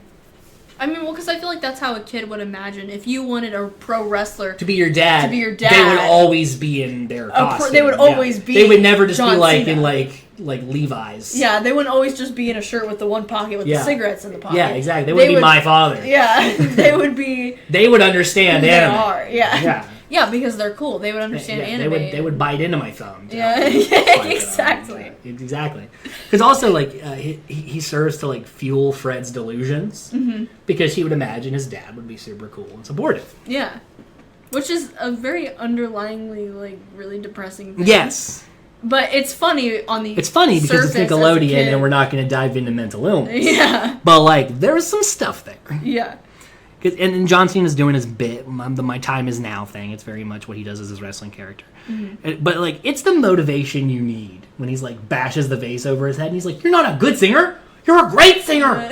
I mean, well, because I feel like that's how a kid would imagine. If you wanted a pro wrestler To be your dad. they would always be in their costume. they would always be They would never just John be like Cena. in like Levi's. Yeah, they wouldn't always just be in a shirt with the one pocket with the cigarettes in the pocket. Yeah, exactly. They would be my father. Yeah, they would be... They would understand who anime. They are, yeah. Yeah. Yeah, because they're cool. They would understand anime. They would bite into my thumb. Yeah, exactly. Exactly. Because also, like, he serves to, like, fuel Fred's delusions. Mm-hmm. Because he would imagine his dad would be super cool and supportive. Yeah. Which is a very underlyingly, like, really depressing thing. Yes. But it's funny on the It's funny because it's surface as a Nickelodeon kid. and we're not going to dive into mental illness. Yeah. But, like, there is some stuff there. Yeah. And John Cena's doing his bit, the My Time Is Now thing. It's very much what he does as his wrestling character. Mm-hmm. But, like, it's the motivation you need when he's, like, bashes the vase over his head and he's like, "You're not a good singer. You're a great singer.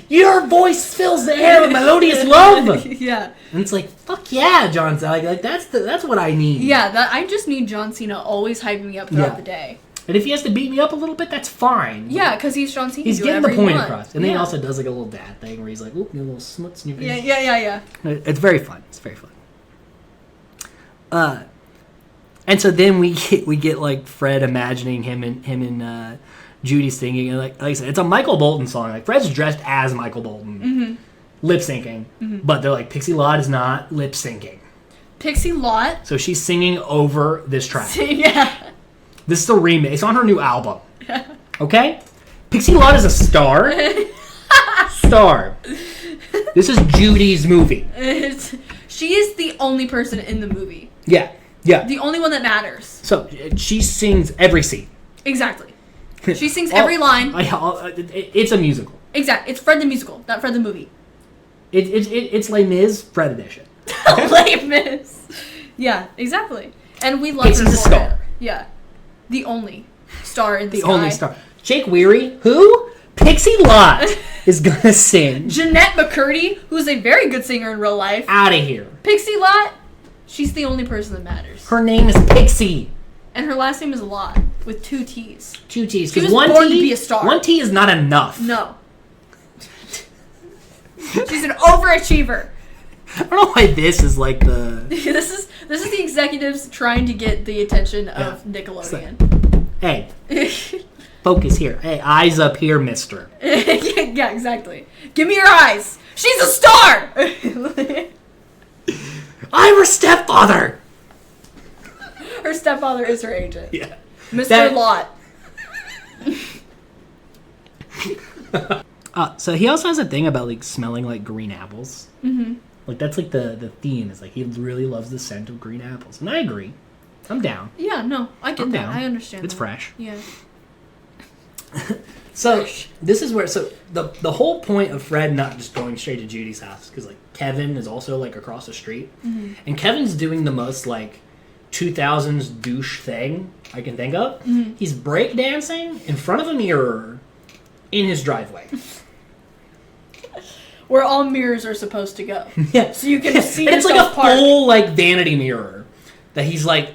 Your voice fills the air with melodious love." Yeah. And it's like, fuck yeah, John Cena. Like that's what I need. Yeah, I just need John Cena always hyping me up throughout the day. And if he has to beat me up a little bit, that's fine. Yeah, because he's John Cena. He's getting the point across. And then he also does like a little dad thing where he's like, "Oop, a little smuts in your face." Yeah. It's very fun. It's very fun. And so then we get like Fred imagining him and Judy singing, and like I said, it's a Michael Bolton song. Like Fred's dressed as Michael Bolton, lip syncing, but they're like Pixie Lott is not lip syncing. Pixie Lott. So she's singing over this track. Yeah. This is the remix. It's on her new album. Okay? Pixie Lott is a star. Star. This is Judy's movie. She is the only person in the movie. Yeah. The only one that matters. So she sings every scene. Exactly. She sings every line. It's a musical. Exactly. It's Fred the musical, not Fred the movie. It's Les Mis Fred edition. Okay? Les Mis. Yeah, exactly. And we love her Pixie's a for star. it. Yeah. The only star in the sky. The only star. Jake Weary, who? Pixie Lott is gonna sing. Jeanette McCurdy, who's a very good singer in real life. Out of here. Pixie Lott, she's the only person that matters. Her name is Pixie. And her last name is Lott, with 2 T's. 2 T's. She was one born T, to be a star. 1 T is not enough. No. She's an overachiever. I don't know why this is like the... This is the executives trying to get the attention of Nickelodeon. Hey, focus here. Hey, eyes up here, mister. Yeah, exactly. Give me your eyes. She's a star. I'm her stepfather. Her stepfather is her agent. Yeah. Mr. Lot. So he also has a thing about like smelling like green apples. Mm-hmm. Like that's like the theme is like he really loves the scent of green apples, and I agree. I'm down. Yeah, no, I get I'm that. down. I understand. It's that. fresh. Yeah. So this is where the whole point of Fred not just going straight to Judy's house because like Kevin is also like across the street, and Kevin's doing the most like 2000s douche thing I can think of. He's breakdancing in front of a mirror in his driveway. Where all mirrors are supposed to go. Yeah, So you can see it's like yourself a park. full like vanity mirror that he's like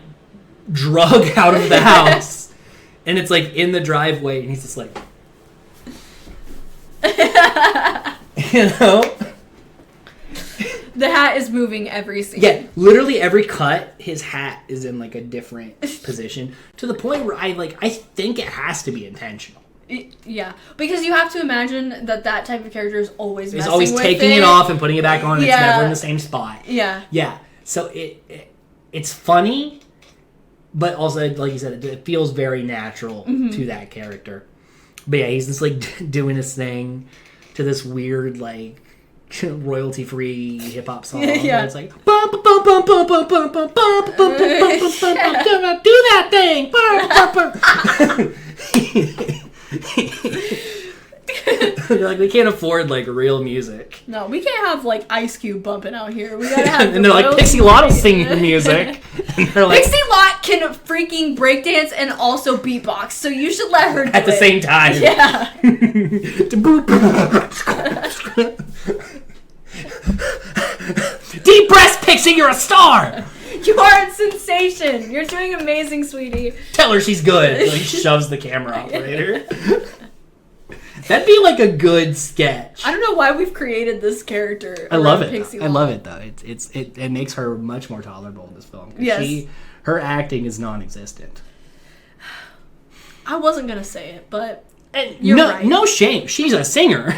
drug out of the house, and it's like in the driveway, and he's just like, you know. The hat is moving every scene. Yeah, literally every cut, his hat is in like a different position to the point where I think it has to be intentional. Yeah, because you have to imagine that type of character is always He's messing always with taking it off and putting it back on. And It's never in the same spot. Yeah. Yeah. So it's funny, but also like you said, it feels very natural to that character. But yeah, he's just like doing his thing to this weird like royalty-free hip-hop song. Yeah. It's like bum, bum, bum, bum, bum, bum, bum, bum, bum, bum, bum, bum, bum, do that thing. They're like, they can't afford like real music. No, we can't have like Ice Cube bumping out here. We gotta have. And they're like, Pixie Lotto's singing the music. And they're like, Pixie Lot can freaking breakdance and also beatbox, so you should let her do at the it. same time. Yeah. Deep breath, Pixie, you're a star. You are a sensation. You're doing amazing, sweetie. Tell her she's good. Like shoves the camera operator. That'd be like a good sketch. I don't know why we've created this character. I love around it. Pixie I Lot. love it though. It makes her much more tolerable in this film. Yes. Her acting is non-existent. I wasn't gonna say it, but And you're no, right. no shame. She's a singer.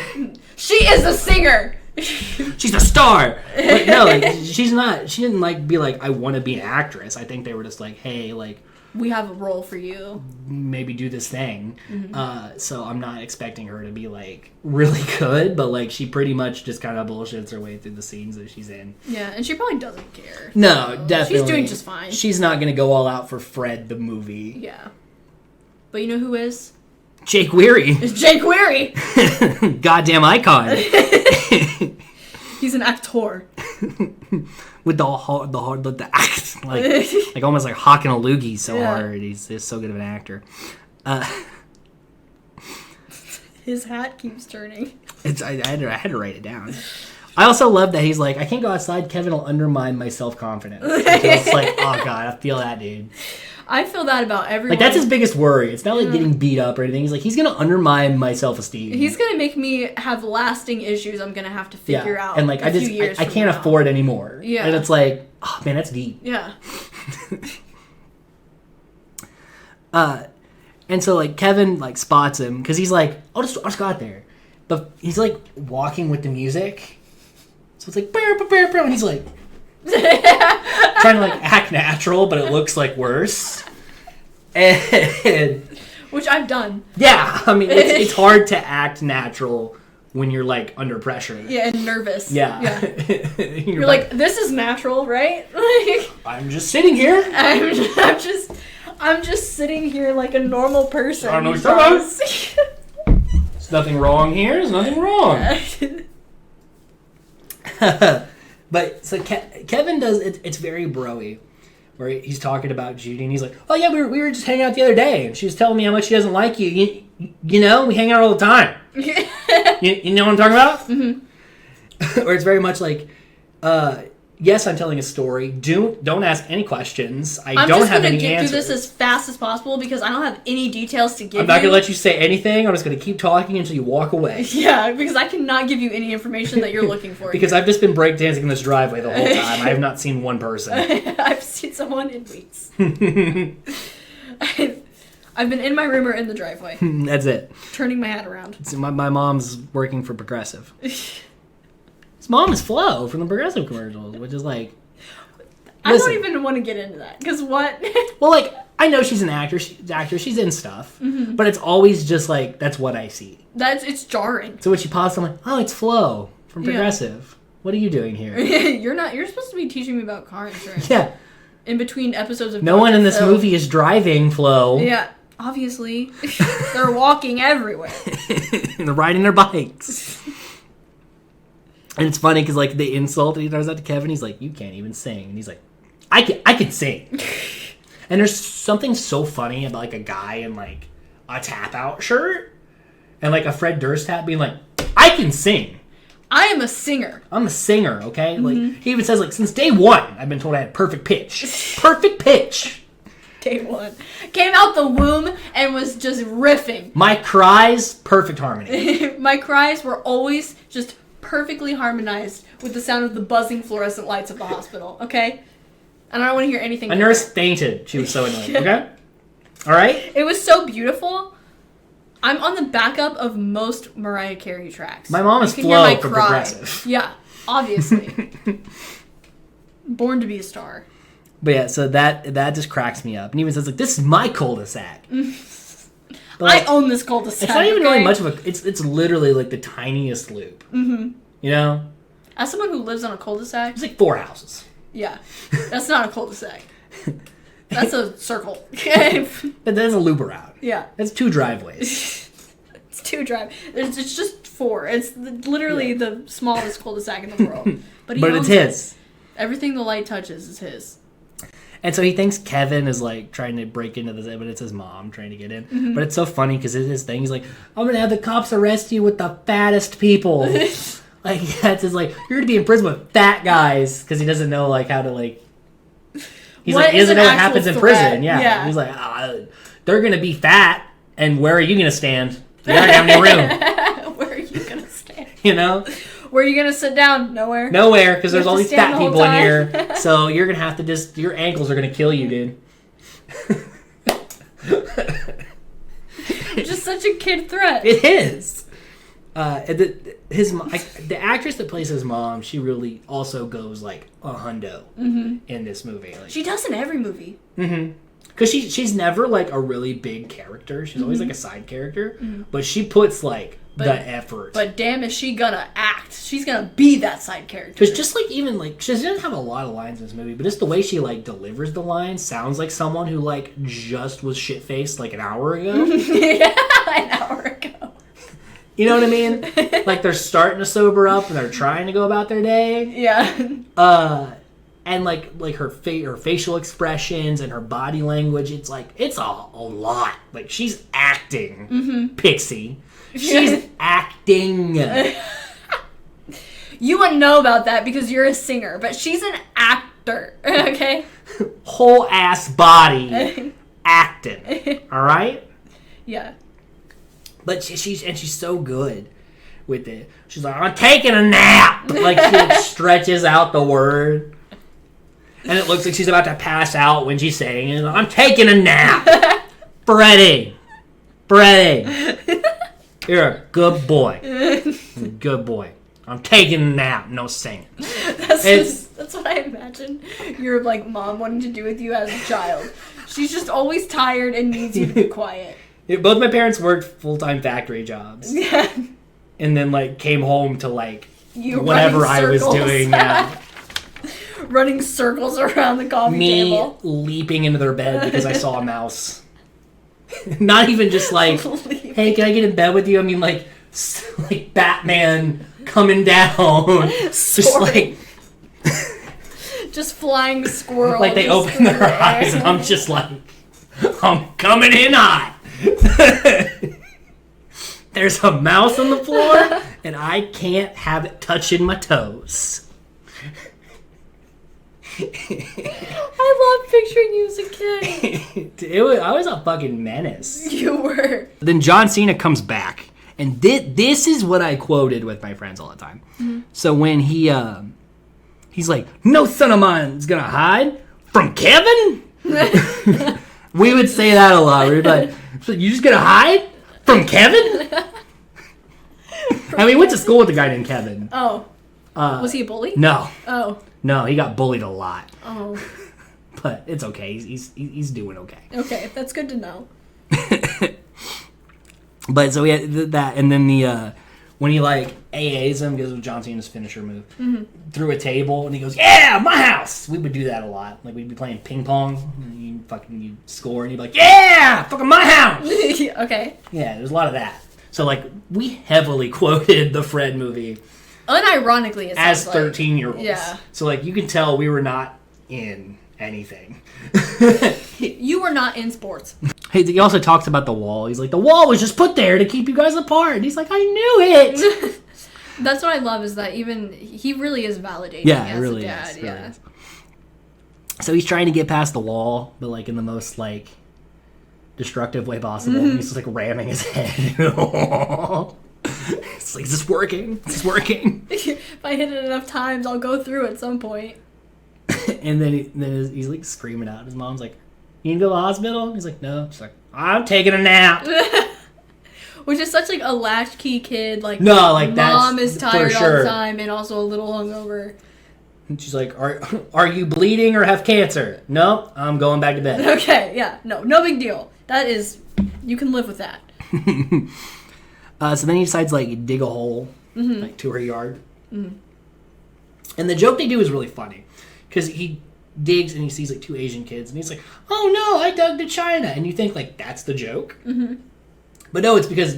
She is a singer. She's a star. But no, like she's not. She didn't like be like, I want to be an actress. I think they were just like, hey, like We have a role for you. maybe do this thing. So I'm not expecting her to be like really good, but like she pretty much just kind of bullshits her way through the scenes that she's in. Yeah, and she probably doesn't care. No, So, definitely. She's doing just fine. She's not gonna go all out for Fred the movie. Yeah. But you know who is? Jake Weary, It's Jake Weary. goddamn icon, He's an actor. with the act like almost like hawking a loogie so Yeah. hard. He's just so good of an actor. His hat keeps turning. I had to write it down. I also love that he's like, I can't go outside. Kevin will undermine my self confidence. It's like, oh god, I feel that, dude. I feel that about everyone. Like that's his biggest worry. It's not like getting beat up or anything. He's like, he's gonna undermine my self esteem. He's gonna make me have lasting issues. I'm gonna have to figure out. And like a few years I from can't now. afford anymore. Yeah. And it's like, oh man, that's deep. Yeah. And so like Kevin like spots him because he's like, I'll just go out there, but he's like walking with the music, so it's like brr, brr, brr, brr, and he's like trying to like act natural, but it looks like worse. And Which I've done. yeah, I mean it's hard to act natural when you're like under pressure. Yeah, and nervous. Yeah. Yeah. you're You're like, this is natural, right? Like, I'm just sitting here. I'm just sitting here like a normal person. I don't know what you're talking about. There's nothing wrong here. There's nothing wrong. But so Kevin does it's very bro-y, where he's talking about Judy and he's like, oh yeah, we were just hanging out the other day and she was telling me how much she doesn't like you. You know, we hang out all the time. You know what I'm talking about? Mm-hmm. Or it's very much like yes, I'm telling a story. Don't ask any questions. I'm don't just have gonna any get answers. through this as fast as possible because I don't have any details to give I'm not you. gonna let you say anything. I'm just gonna keep talking until you walk away. Yeah, because I cannot give you any information that you're looking for. Because I've just been breakdancing in this driveway the whole time. I have not seen one person. I've seen someone in weeks. I've been in my room or in the driveway, That's it. turning my hat around. See, my mom's working for Progressive. His mom is Flo from the Progressive commercials, which is like... I Listen. don't even want to get into that because what? Well, like, I know she's an actor. She's in stuff. Mm-hmm. But it's always just like, that's what I see. It's jarring. So when she pauses, I'm like, oh, it's Flo from Yeah. Progressive. What are you doing here? You're supposed to be teaching me about car insurance. Yeah. In between episodes of No one in this Phil. movie is driving, Flo. Yeah, obviously. They're walking everywhere. And they're riding their bikes. And it's funny because, like, the insult he throws out to Kevin, he's like, you can't even sing. And he's like, I can sing. And there's something so funny about, like, a guy in, like, a tap-out shirt and, like, a Fred Durst hat being like, I can sing. I am a singer. I'm a singer, okay? Like, he even says, like, since day one, I've been told I had perfect pitch. Perfect pitch. Day one. Came out the womb and was just riffing. My cries, perfect harmony. My cries were always just perfectly harmonized with the sound of the buzzing fluorescent lights of the hospital, okay? And I don't want to hear anything A different. nurse fainted. She was so annoyed, okay? All right? It was so beautiful. I'm on the backup of most Mariah Carey tracks. My mom is You can hear my Flo from cry. Progressive. Yeah, obviously. Born to be a star. But yeah, so that just cracks me up. And even says, like, this is my cul-de-sac. But, I like, own this cul-de-sac. it's not even okay? really much of a... It's literally, like, the tiniest loop. Mm-hmm. You know? As someone who lives on a cul-de-sac, It's like 4 houses. yeah, that's not a cul-de-sac. That's a circle. But that's a loop around. Yeah. That's 2 driveways. It's 2 drive. It's just 4. It's literally the smallest cul-de-sac in the world. But But owns it's his. it. Everything the light touches is his. And so he thinks Kevin is, like, trying to break into this, but it's his mom trying to get in. Mm-hmm. But it's so funny because it's his thing. He's like, I'm going to have the cops arrest you with the fattest people. Like, that's his, like, you're going to be in prison with fat guys because he doesn't know, like, how to, like... He's What like, he is doesn't an know what actual happens in threat? prison. Yeah. Yeah. He's like, they're going to be fat, and where are you going to stand? You're not going to have any room. Where are you going to stand? You know? Where are you going to sit down? Nowhere. Nowhere, because there's have all to these stand fat the whole people in time. here. So you're going to have to just... Your ankles are going to kill you, dude. Just such a kid threat. It is. The actress that plays his mom, she really also goes like a hundo in this movie. Like, She does in every movie. because she's never like a really big character. She's always like a side character, but she puts like the effort. But damn, is she gonna act? She's gonna be that side character. Because just like even like she doesn't have a lot of lines in this movie, but just the way she like delivers the lines sounds like someone who like just was shit faced like an hour ago. Yeah, an hour ago. You know what I mean? Like they're starting to sober up and they're trying to go about their day. Yeah. And like her facial expressions and her body language, it's like it's a lot. Like she's acting, Pixie. She's acting. You wouldn't know about that because you're a singer, but she's an actor. Okay. Whole ass body acting. All right. Yeah. But she's so good with it. She's like, I'm taking a nap. Like she like, stretches out the word. And it looks like she's about to pass out when she's saying it. I'm taking a nap. Freddie. You're a good boy. You're a good boy. I'm taking a nap. No singing. That's what I imagine your like mom wanting to do with you as a child. She's just always tired and needs you to be quiet. Both my parents worked full-time factory jobs. Yeah. And then like came home to like You whatever I running was circles. doing. Yeah. Running circles around the coffee Me table. leaping into their bed because I saw a mouse. Not even just like, hey, can I get in bed with you? I mean, like Batman coming down. Just like, just flying squirrel. like they just open through their the eyes air. and I'm just like, I'm coming in hot. There's a mouse on the floor and I can't have it touching my toes. I love picturing you as a kid. I was a fucking menace. You were. Then John Cena comes back, and this is what I quoted with my friends all the time. Mm-hmm. So when he's like, "No son of mine's gonna hide from Kevin." We would say that a lot. We'd be like, "So you just gonna hide from Kevin?" And we went to school with a guy named Kevin. Oh. Was he a bully? No. Oh. No, he got bullied a lot. Oh. But it's okay. He's doing okay. Okay, that's good to know. But so we had that, and then when he like AAs him, goes with John Cena's finisher move, through a table, and he goes, "Yeah, my house." We would do that a lot. Like we'd be playing ping pong, and you'd score, and you'd be like, "Yeah, fucking my house." Okay. Yeah, there's a lot of that. So like we heavily quoted the Fred movie, unironically, it as sounds 13-year-olds. Yeah. So like you can tell we were not in anything. You were not in sports. Hey, he also talks about the wall. He's like, the wall was just put there to keep you guys apart. And he's like, I knew it. That's what I love, is that even he really is validating as really a dad. is. Yeah. Really is. So he's trying to get past the wall, but like in the most like destructive way possible. And he's just like ramming his head into the wall. It's like, is this working? Is this working? If I hit it enough times, I'll go through at some point. And then he's like screaming out. His mom's like, "You need to go to the hospital?" He's like, "No." She's like, "I'm taking a nap." Which is such like a latchkey kid. Like, no, like mom that's is tired for sure. all the time and also a little hungover. And she's like, "Are you bleeding or have cancer?" "No, I'm going back to bed." Okay, yeah, no big deal. That is, you can live with that. So then he decides like dig a hole like to her yard, and the joke they do is really funny because he digs and he sees like two Asian kids and he's like, "Oh no, I dug to China," and you think like that's the joke, but no, it's because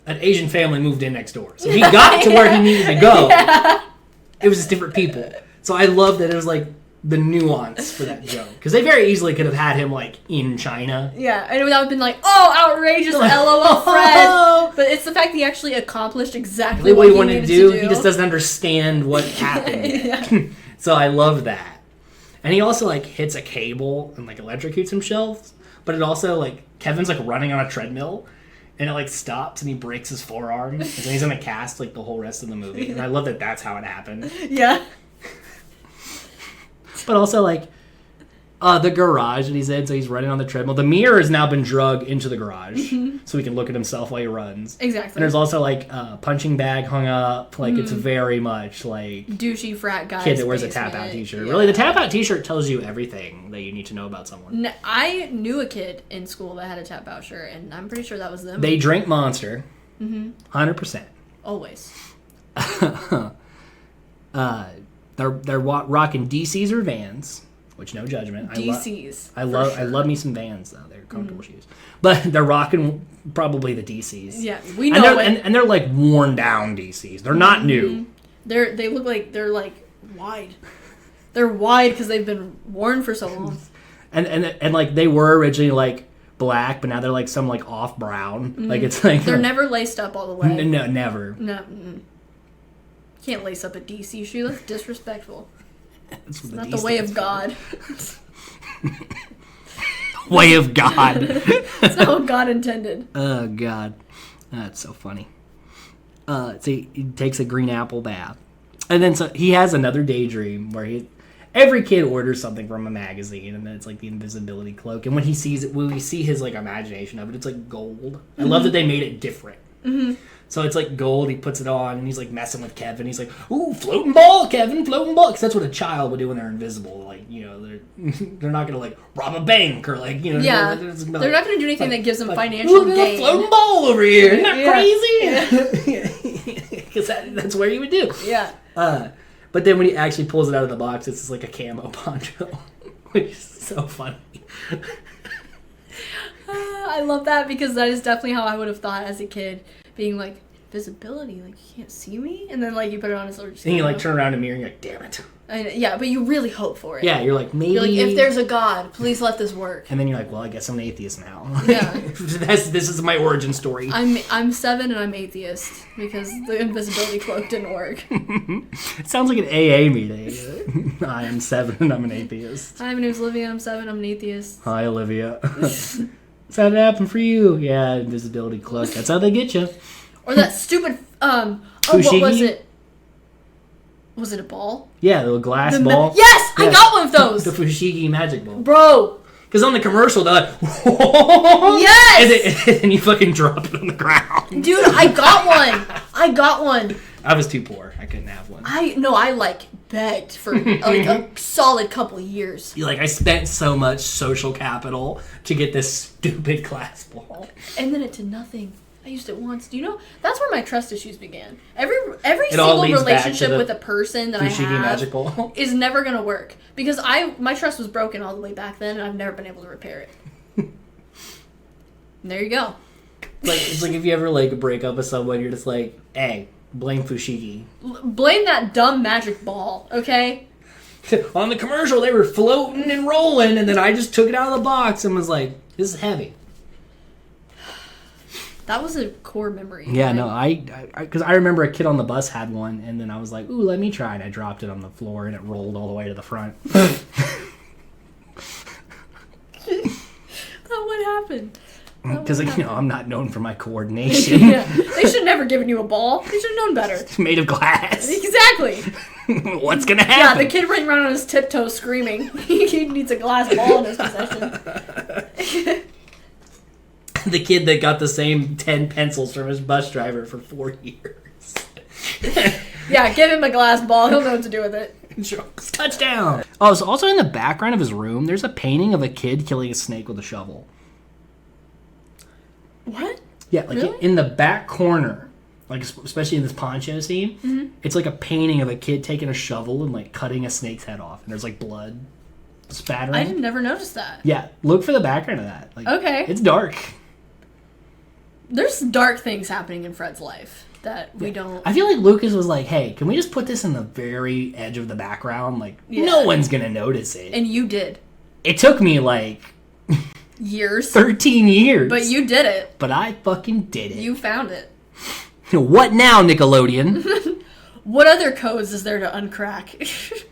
an Asian family moved in next door, so he got to where he needed to go. Yeah. It was just different people, so I love that it was like the nuance for that joke because they very easily could have had him like in China. Yeah, and it would have been like, "Oh, outrageous, LOL, Fred." But it's the fact that he actually accomplished exactly what he wanted to do. He just doesn't understand what happened. Yeah. So I love that. And he also like hits a cable and like electrocutes himself. But it also like Kevin's like running on a treadmill and it like stops and he breaks his forearm. And then he's in a cast like the whole rest of the movie. And I love that that's how it happened. Yeah. But also like the garage that he's in, so he's running on the treadmill. The mirror has now been drug into the garage, so he can look at himself while he runs. Exactly. And there's also like a punching bag hung up. Like it's very much like douchey frat guy kid that wears a tap out t-shirt. Yeah. Really, the tap out t-shirt tells you everything that you need to know about someone. I knew a kid in school that had a tap out shirt, and I'm pretty sure that was them. They drink Monster, 100%. Always. They're rocking DCs or Vans. Which, no judgment. DCs. I love me some Vans though. They're comfortable shoes, but they're rocking probably the DCs. Yeah, we know. And they're like worn down DCs. They're not new. They look like they're like wide. They're wide because they've been worn for so long. and like they were originally like black, but now they're like some like off brown. Like it's like they're never laced up all the way. No, never. No. Can't lace up a DC shoe. That's disrespectful. It's not the way of God. Way of God. That's not what God intended. Oh, God. That's so funny. So he takes a green apple bath. And then so he has another daydream where every kid orders something from a magazine, and then it's like the invisibility cloak. And when he sees it, when we see his like imagination of it, it's like gold. I love that they made it different. So it's like gold, he puts it on, and he's like messing with Kevin. He's like, "Ooh, floating ball, Kevin, floating ball." Because that's what a child would do when they're invisible. Like, you know, they're not going to like rob a bank or like, you know. Yeah, they're not going to do anything that gives them financial gain. Floating ball over here, isn't that crazy? Because that's where you would do. Yeah. But then when he actually pulls it out of the box, it's just like a camo poncho, which is so funny. I love that because that is definitely how I would have thought as a kid. Being like, visibility, like you can't see me, and then like you put it on his sword. And you like turn around in the mirror and you're like, damn it. Yeah, but you really hope for it. Yeah, you're like, maybe. You're like, if there's a God, please let this work. And then you're like, well, I guess I'm an atheist now. Yeah. This is my origin story. I'm 7 and I'm atheist because the invisibility cloak didn't work. It sounds like an AA meeting. I am 7 and I'm an atheist. Hi, my name's Olivia. I'm 7. I'm an atheist. Hi, Olivia. That's how it happened for you. Yeah, invisibility cloak. That's how they get you. Or that stupid, what was it? Was it a ball? Yeah, the glass ball. Yes! Yeah. I got one of those! The Fushigi magic ball. Bro! Because on the commercial, they're like, yes! And then you fucking drop it on the ground. Dude, I got one! I got one. I was too poor. I couldn't have one. I begged for like a solid couple of years. I spent so much social capital to get this stupid glass ball. And then it did nothing. I used it once. Do you know? That's where my trust issues began. Every It all single leads back to relationship the with a person that Fushigi I have magic ball. is never going to work. Because my trust was broken all the way back then, and I've never been able to repair it. And there you go. It's like if you ever break up with someone, you're just like, hey, blame Fushigi. Blame that dumb magic ball, okay? On the commercial, they were floating and rolling, and then I just took it out of the box and was like, this is heavy. That was a core memory. Yeah, right? no, because I remember a kid on the bus had one, and then I was like, ooh, let me try, and I dropped it on the floor, and it rolled all the way to the front. That would happen. Because, I'm not known for my coordination. Yeah. They should never given you a ball. They should have known better. It's made of glass. Exactly. What's going to Yeah, happen? the kid running around on his tiptoes screaming. He needs a glass ball in his possession. The kid that got the same 10 pencils from his bus driver for 4 years. Yeah, give him a glass ball. He'll know what to do with it. Touchdown! Oh, so also in the background of his room, there's a painting of a kid killing a snake with a shovel. What? Yeah, Really? in the back corner, especially in this poncho scene, it's like a painting of a kid taking a shovel and cutting a snake's head off, and there's blood spattering. I never noticed that. Yeah, look for the background of that. Okay. It's dark. There's dark things happening in Fred's life that we don't... I feel like Lucas was like, hey, can we just put this in the very edge of the background? No one's gonna notice it. And you did. It took me Years. 13 years. But you did it. But I fucking did it. You found it. What now, Nickelodeon? What other codes is there to uncrack? It'd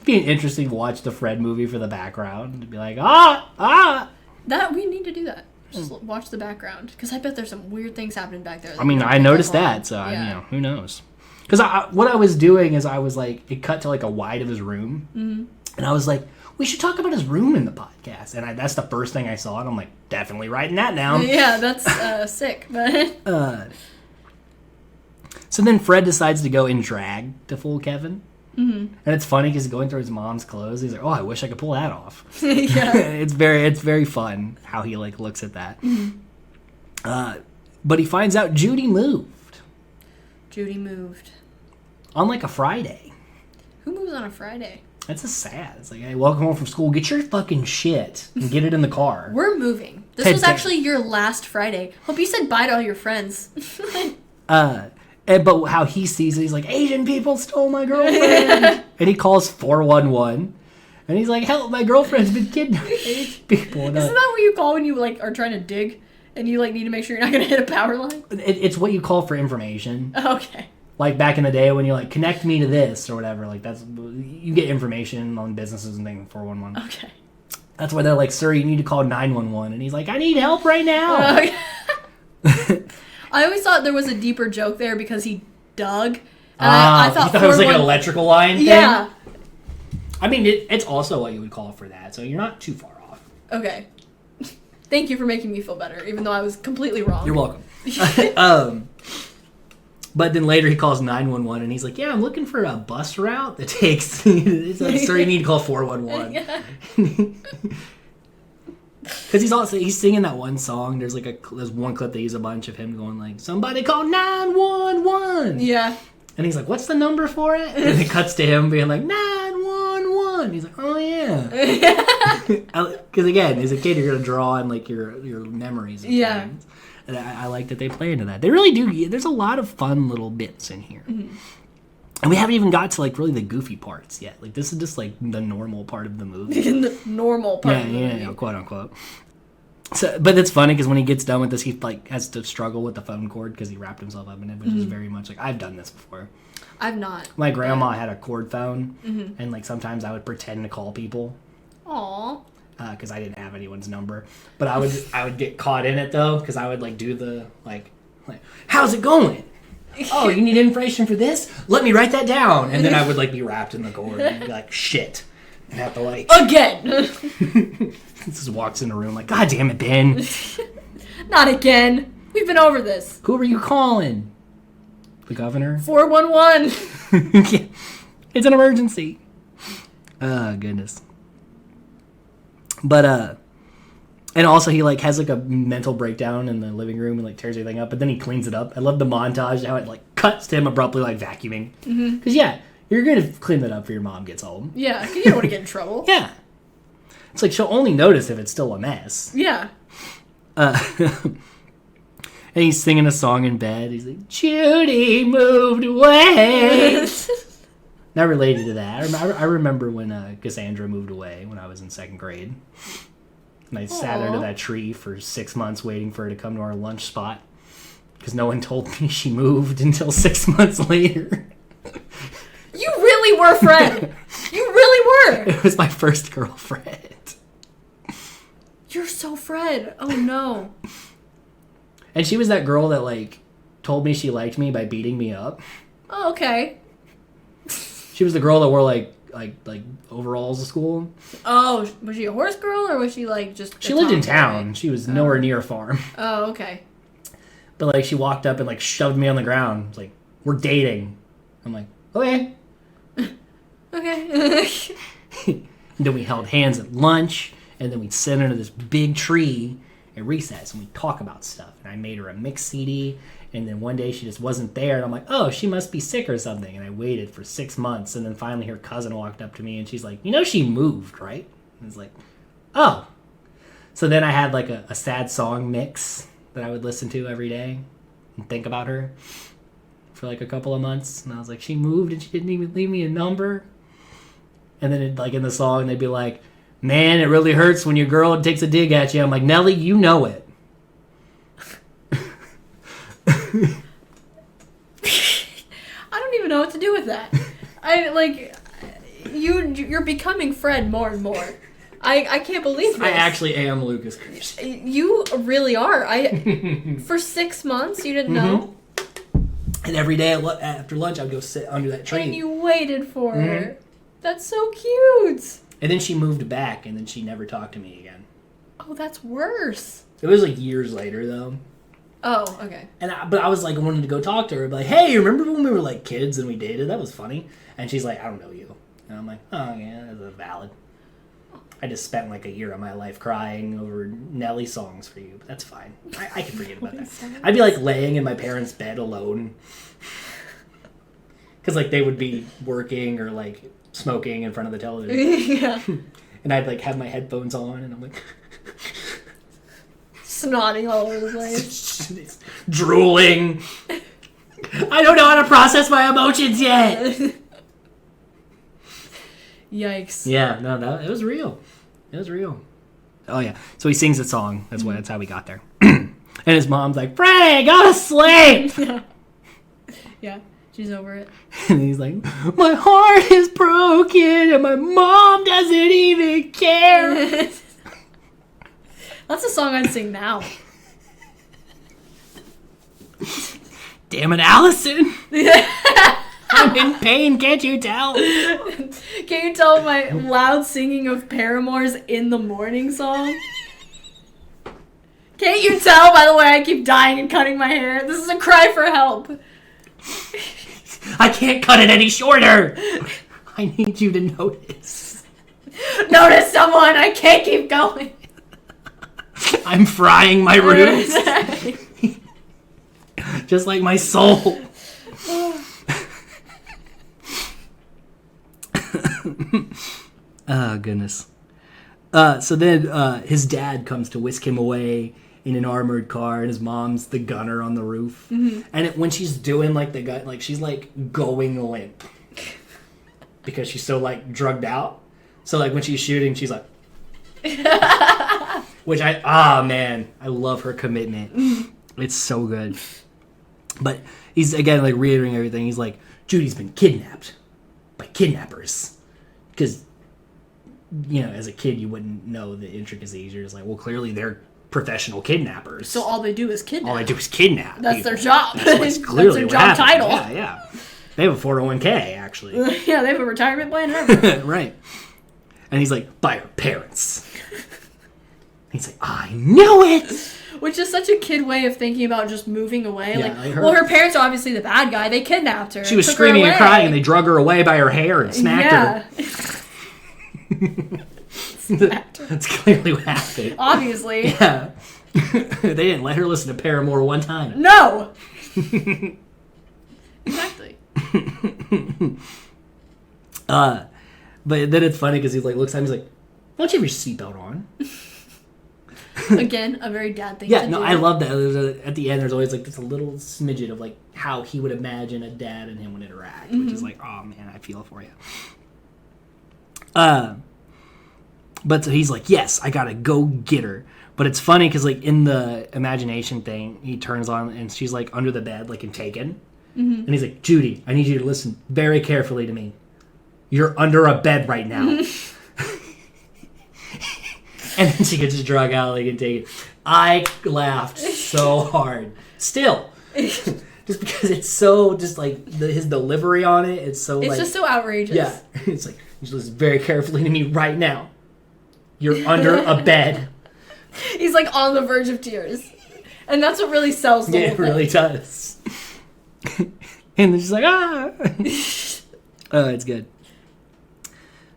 be interesting to watch the Fred movie for the background. To be like, ah. That we need to do that. Just watch the background, because I bet there's some weird things happening back there. I mean, I noticed that, so yeah. who knows? Because what I was doing is I was it cut to a wide of his room, and I was like, we should talk about his room in the podcast, and that's the first thing I saw, and I'm like, definitely writing that down. Yeah, that's sick, but. So then Fred decides to go in drag to fool Kevin. And it's funny because going through his mom's clothes, he's like, "Oh, I wish I could pull that off." Yeah, it's very fun how he looks at that. But he finds out Judy moved. Judy moved on a Friday. Who moves on a Friday? That's just sad. It's like, hey, welcome home from school. Get your fucking shit and get it in the car. We're moving. This was actually your last Friday. Hope you said bye to all your friends. But how he sees it, he's like, Asian people stole my girlfriend. And he calls 411. And he's like, help, my girlfriend's been kidnapped. Asian people. Isn't that what you call when you are trying to dig and you need to make sure you're not going to hit a power line? It's what you call for information. Okay. Back in the day when you connect me to this or whatever, that's you get information on businesses and things 411. Okay. That's why they're like, sir, you need to call 911. And he's like, I need help right now. Okay. I always thought there was a deeper joke there because he dug. And I thought it was an electrical line thing? Yeah. I mean, it's also what you would call for that, so you're not too far off. Okay. Thank you for making me feel better, even though I was completely wrong. You're welcome. But then later he calls 911 and he's like, yeah, I'm looking for a bus route that takes... He's like, sir, you need to call 411. Yeah. Because he's singing that one song. There's there's one clip they use a bunch of him going somebody call 911. Yeah. And he's like, what's the number for it? And it cuts to him being like 911. He's like, oh yeah. Because again, as a kid, you're gonna draw on your memories. Of things. And I like that they play into that. They really do. There's a lot of fun little bits in here. Mm-hmm. And we haven't even got to really the goofy parts yet. This is just the normal part of the movie. The normal part of the movie. Yeah, quote unquote. So, but it's funny because when he gets done with this, he like has to struggle with the phone cord because he wrapped himself up in it, which is very much like I've done this before. I've not. My grandma had a cord phone, and like sometimes I would pretend to call people. Aww. Because I didn't have anyone's number, but I would get caught in it though because I would like do the like how's it going? Oh, you need information for this? Let me write that down, and then I would like be wrapped in the cord and be like shit, and have to like Again. just walks in the room like God damn it, Ben. Not again. We've been over this. Who are you calling? The governor? 411. It's an emergency. Oh goodness. But and also he like has like a mental breakdown in the living room and like tears everything up, but then he cleans it up. I love the montage how it like cuts to him abruptly like vacuuming. Because yeah, you're gonna clean that up for your mom gets home. Yeah, because you don't want to get in trouble. Yeah. It's like she'll only notice if it's still a mess. Yeah. And he's singing a song in bed. He's like, Judy moved away. Not related to that. I remember when Cassandra moved away when I was in second grade. And I sat under that tree for 6 months waiting for her to come to our lunch spot. Because no one told me she moved until 6 months later. You really were Fred. You really were. It was my first girlfriend. You're so Fred. Oh no. And she was that girl that like told me she liked me by beating me up. Oh, okay. She was the girl that wore like overalls to school. Oh, was she a horse girl or was she like just? She lived in town. She was nowhere near a farm. Oh, okay. But like she walked up and like shoved me on the ground. Like, we're dating. I'm like, okay. Okay. And then we held hands at lunch, and then we'd sit under this big tree at recess, and we'd talk about stuff. And I made her a mix CD, and then one day she just wasn't there, and I'm like, oh, she must be sick or something. And I waited for 6 months, and then finally her cousin walked up to me, and she's like, you know she moved, right? And I was like, oh. So then I had like a sad song mix that I would listen to every day and think about her for like a couple of months. And I was like, she moved and she didn't even leave me a number. And then like in the song, they'd be like, man, it really hurts when your girl takes a dig at you. I'm like, Nelly, you know it. I don't even know what to do with that. I like you're becoming Fred more and more. I can't believe this. I actually am Lucas Christian. You really are. For 6 months you didn't know. And every day after lunch, I would go sit under that tree. And you waited for her. That's so cute. And then she moved back, and then she never talked to me again. Oh, that's worse. It was like years later, though. Oh, okay. But I was like, wanted to go talk to her. Like, hey, remember when we were like kids and we dated? That was funny. And she's like, I don't know you. And I'm like, oh yeah, that's valid. I just spent like a year of my life crying over Nelly songs for you, but that's fine. I can forget about that. I'd be like laying in my parents' bed alone. Because like they would be working or like smoking in front of the television. Yeah. And I'd like have my headphones on and I'm like snotting all over the place. Drooling. I don't know how to process my emotions yet. Yikes. Yeah, no, it was real. It was real. Oh yeah. So he sings a song. That's how we got there. And his mom's like, Frank, go to sleep. Yeah. Yeah. She's over it. And he's like, my heart is broken and my mom doesn't even care. That's a song I'd sing now. Damn it, Allison. I'm in pain, can't you tell? Can you tell my loud singing of Paramore's In the Morning song? Can't you tell, by the way, I keep dying and cutting my hair? This is a cry for help. I can't cut it any shorter. I need you to notice. Notice someone, I can't keep going. I'm frying my roots. Just like my soul. Oh, goodness. So then his dad comes to whisk him away in an armored car, and his mom's the gunner on the roof. Mm-hmm. And when she's doing like the gun, like she's like going limp because she's so like drugged out. So like when she's shooting, she's like, Which man, I love her commitment. It's so good. But he's, again, like, reiterating everything. He's like, Judy's been kidnapped by kidnappers. Because, you know, as a kid, you wouldn't know the intricacies. You're just like, well, clearly they're professional kidnappers. So all they do is kidnap. All they do is kidnap. That's people. their job. That's clearly their job title. Yeah. They have a 401k, actually. Yeah, they have a retirement plan and everything. Right. And he's like, by her parents. He's like, I knew it! Which is such a kid way of thinking about just moving away. Yeah, like, her- well, her parents are obviously the bad guy. They kidnapped her. She was took her screaming and away. crying, and they drug her away by her hair and smacked her. Smacked her. That's clearly what happened. Obviously. Yeah. They didn't let her listen to Paramore one time. No! Exactly. But then it's funny because he like looks at him, he's like, why don't you have your seatbelt on? Again, a very dad thing Yeah, to no, do. I love that. At the end, there's always like just a little smidgen of like how he would imagine a dad and him would interact, which is like, oh man, I feel for you. But so he's like, yes, I gotta go get her. But it's funny because like in the imagination thing, he turns on and she's like under the bed, like in Taken, and he's like, Judy, I need you to listen very carefully to me. You're under a bed right now. And then she gets drug out like and Taken. I laughed so hard. Still. Just because it's so, just like, his delivery on it, it's so It's like... just so outrageous. Yeah. It's like, you listen very carefully to me right now. You're under a bed. He's like on the verge of tears. And that's what really sells the Yeah, whole it thing. really does. And then she's like, ah! Oh, it's good.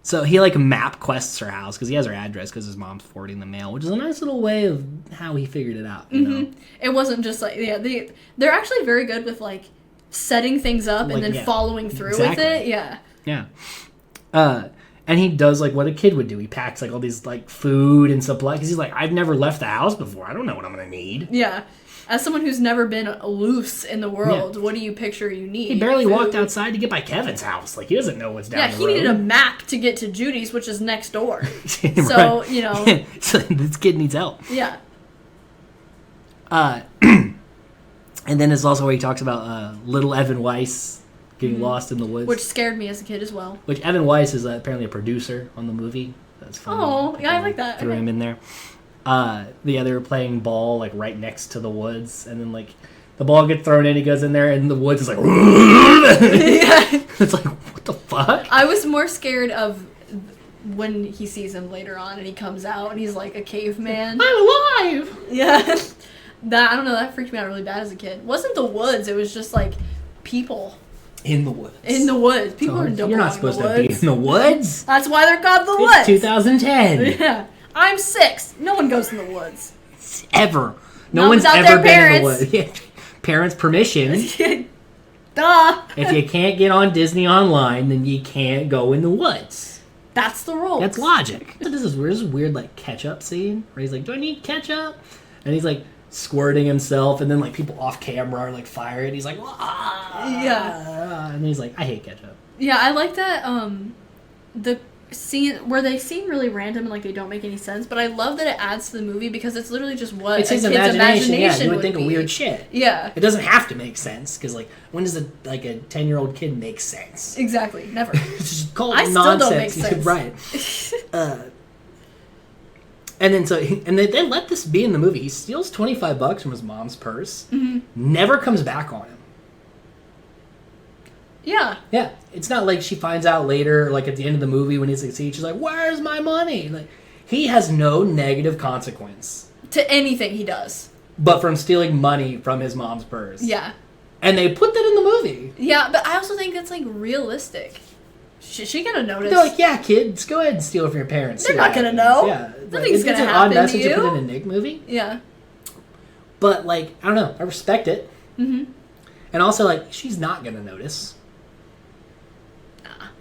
So he like map quests her house because he has her address because his mom's forwarding the mail, which is a nice little way of how he figured it out. You know, It wasn't just like they're actually very good with like setting things up Like, and then yeah, following through exactly. with it. Yeah. yeah. And he does like what a kid would do. He packs like all these like food and supply because he's like, I've never left the house before. I don't know what I'm gonna need. Yeah. As someone who's never been loose in the world, what do you picture you need? He barely Food. walked outside to get by Kevin's house. Like he doesn't know what's down Yeah, the he road. needed a map to get to Judy's, which is next door. Right. So, you know. So this kid needs help. Yeah. And then it's also where he talks about little Evan Weiss getting lost in the woods. Which scared me as a kid as well. Which Evan Weiss is apparently a producer on the movie. That's fun. Oh, yeah, I like that. Threw Okay. him in there. They were playing ball like right next to the woods, and then like the ball gets thrown in, he goes in there, and the woods is like. It's like, what the fuck? I was more scared of when he sees him later on and he comes out and he's like a caveman. I'm alive. Yeah. That, I don't know, that freaked me out really bad as a kid. It wasn't the woods, it was just like people In the woods. in the woods. People So don't you're not belong supposed in the to be woods. in the woods. That's why they're called the It's woods. 2010. Yeah. I'm 6. No one goes in the woods. Ever. No Not one's without ever their been in the parents. woods. Yeah. Parents' permission. Duh. If you can't get on Disney Online, then you can't go in the woods. That's the rule. That's logic. So this is weird like ketchup scene where he's like, "Do I need ketchup?" And he's like squirting himself, and then like people off camera are like firing. He's like, "Ah!" Yeah. And he's like, "I hate ketchup." Yeah, I like that the scene where they seem really random and like they don't make any sense, but I love that it adds to the movie because it's literally just what It's a his kid's imagination. Yeah, you would would think be. of weird shit. Yeah. It doesn't have to make sense because like when does a 10-year-old kid make sense? Exactly. Never. It's just called I still don't make nonsense. sense. Right. And then they let this be in the movie. He steals $25 from his mom's purse. Mm-hmm. Never comes back on him. Yeah. Yeah, it's not like she finds out later, like at the end of the movie when he's succeeds, she's like, "Where's my money?" Like he has no negative consequence, To anything he does. but from stealing money from his mom's purse. Yeah. And they put that in the movie. Yeah, but I also think that's like realistic. She gonna notice. They're like, "Yeah, kids, go ahead and steal from your parents." They're See what not gonna happens." know. Yeah, Nothing's it's gonna an happen odd to message to put you. in a Nick movie, Yeah. but like I don't know, I respect it. Mm-hmm. And also, like, she's not gonna notice.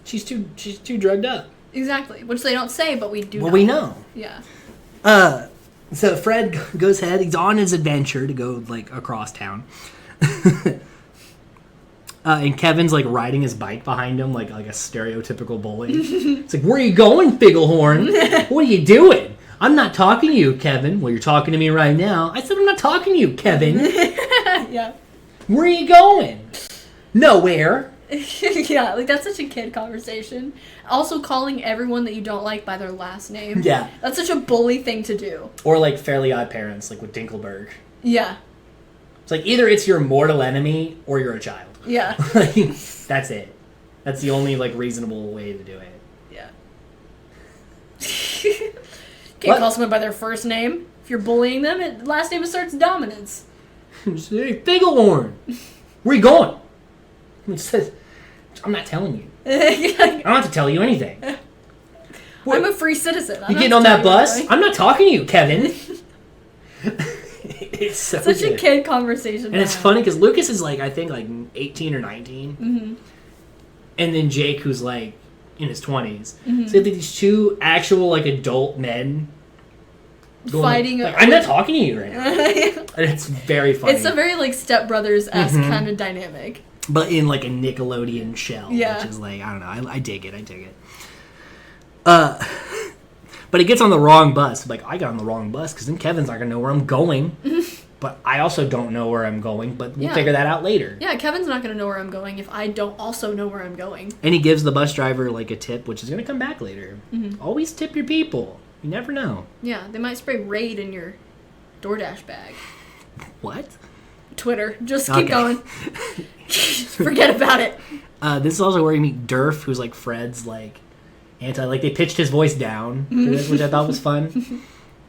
She's too drugged up. Exactly. Which they don't say, but we do. Well, know. we know. Yeah. So Fred goes ahead. He's on his adventure to go like across town, and Kevin's like riding his bike behind him, like a stereotypical bully. It's like, "Where are you going, Figglehorn? What are you doing?" I'm not talking to you, Kevin. Well, you're talking to me right now. I said, I'm not talking to you, Kevin. Yeah. Where are you going? Nowhere. Yeah, like that's such a kid conversation. Also calling everyone that you don't like by their last name. Yeah. That's such a bully thing to do. Or like Fairly Odd Parents, like with Dinkelberg. Yeah. It's like either it's your mortal enemy or you're a child. Yeah. Like, that's it. That's the only like reasonable way to do it. Yeah. Can't call someone by their first name. If you're bullying them, last name asserts dominance. Hey, Bigelhorn, where you going? It says, I'm not telling you. I don't have to tell you anything. I'm a free citizen. You getting on that bus? I'm not talking to you, Kevin. It's so such good. a kid conversation. And it's funny because Lucas is like, I think like 18 or 19. Mm-hmm. And then Jake, who's like in his 20s. So you have these two actual like adult men fighting. Like, I'm not talking to you right now. And it's very funny. It's a very like Step Brothers-esque kind of dynamic. But in like a Nickelodeon shell. Yeah. Which is like, I don't know. I dig it. But it gets on the wrong bus. Like, I got on the wrong bus because then Kevin's not going to know where I'm going. But I also don't know where I'm going. But we'll figure that out later. Yeah, Kevin's not going to know where I'm going if I don't also know where I'm going. And he gives the bus driver like a tip, which is going to come back later. Always tip your people. You never know. Yeah, they might spray Raid in your DoorDash bag. What? Twitter. Just keep going. Forget about it. This is also where you meet Durf, who's like Fred's like like they pitched his voice down for this, which I thought was fun.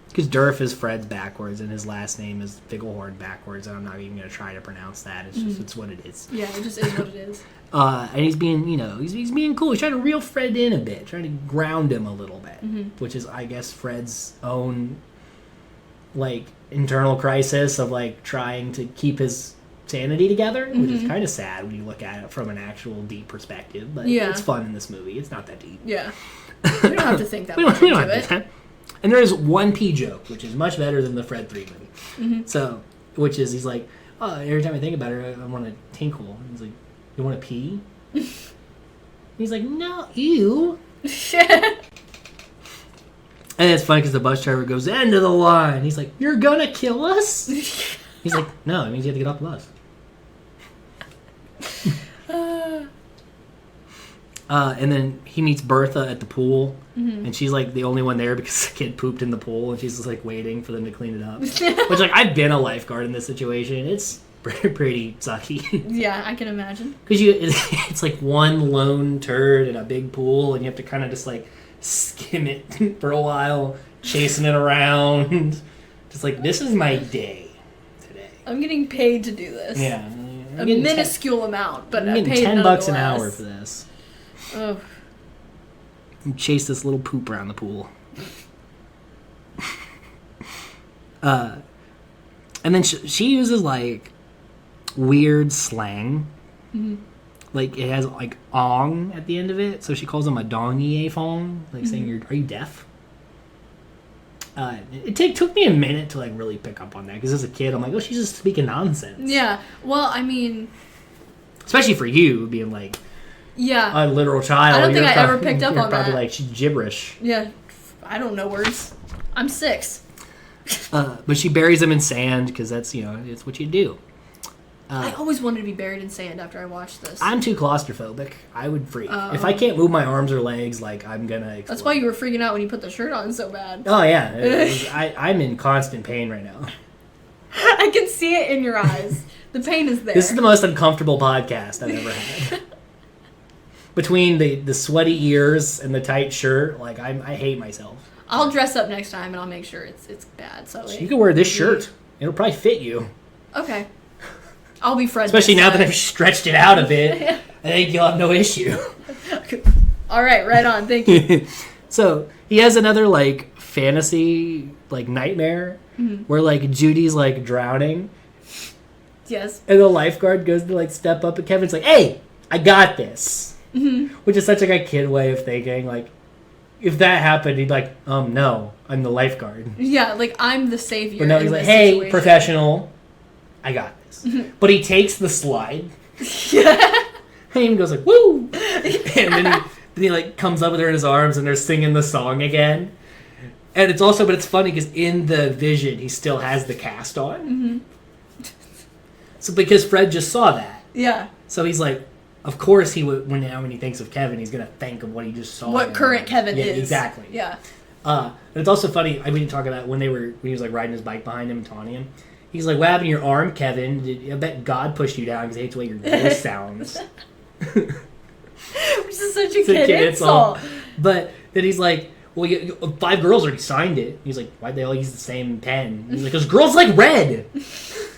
Because Durf is Fred's backwards, and his last name is Bigelhorn backwards, and I'm not even going to try to pronounce that. It's just, it's what it is. Yeah, it just is what it is. And he's being, he's being cool. He's trying to reel Fred in a bit, trying to ground him a little bit, which is, I guess, Fred's own, like, internal crisis of, like, trying to keep his sanity together, which is kind of sad when you look at it from an actual deep perspective, but it's fun in this movie. It's not that deep. Yeah. We don't have to think that much we don't into have it. to. And there is one P joke, which is much better than the Fred 3 movie. So, which is, he's like, oh, every time I think about her, I want to tinkle. And he's like, you want to pee? He's like, no, ew. And it's funny because the bus driver goes, end of the line. He's like, you're gonna kill us? He's like, no, it means you have to get off the bus. And then he meets Bertha at the pool, and she's like the only one there because the kid pooped in the pool, and she's just like waiting for them to clean it up. Which, like, I've been a lifeguard in this situation. It's pretty sucky. Yeah, I can imagine. Because it's like one lone turd in a big pool, and you have to kind of just like skim it for a while, chasing it around. Just like, this is my day today. I'm getting paid to do this. Yeah. A minuscule amount, but I'm getting paid $10 an hour for this. Oh. And chase this little poop around the pool. And then she uses like weird slang. Like it has like ong at the end of it, so she calls him a dongy fong, like saying, "Are you deaf?" It took me a minute to like really pick up on that because as a kid, I'm like, "Oh, she's just speaking nonsense." Yeah. Well, I mean, especially for you being like. Yeah. A literal child. I don't think I ever picked up on that. Probably like gibberish. Yeah. I don't know words. I'm 6. But she buries him in sand because that's, it's what you do. I always wanted to be buried in sand after I watched this. I'm too claustrophobic. I would freak. If I can't move my arms or legs, like, I'm going to explode. That's why you were freaking out when you put the shirt on so bad. Oh, yeah. I'm in constant pain right now. I can see it in your eyes. The pain is there. This is the most uncomfortable podcast I've ever had. Between the sweaty ears and the tight shirt, like I hate myself. I'll dress up next time and I'll make sure it's bad. So you can wear this shirt; it'll probably fit you. Okay, I'll be Fred. Especially now that I've stretched it out a bit, I think you'll have no issue. All right, right on. Thank you. So he has another like fantasy like nightmare where like Judy's like drowning. Yes. And the lifeguard goes to like step up, and Kevin's like, "Hey, I got this." Which is such like a kid way of thinking. Like, if that happened, he'd be like, no, I'm the lifeguard. Yeah, like I'm the savior. But no, he's like, hey, situation. Professional, I got this. But he takes the slide. Yeah. And he goes like, woo! And then he like comes up with her in his arms, and they're singing the song again. And it's also, but it's funny because in the vision, he still has the cast on. Mm-hmm. So because Fred just saw that. Yeah. So he's like, of course he would, when he thinks of Kevin, he's going to think of what he just saw. What current Kevin yeah, is. Exactly. Yeah. And it's also funny, we didn't talk about when he was like riding his bike behind him and taunting him. He's like, what happened to your arm, Kevin? I bet God pushed you down because he hates the way your voice sounds. Which is such a kid insult. But then he's like, well, 5 girls already signed it. He's like, why'd they all use the same pen? He's like, because girls like red. It's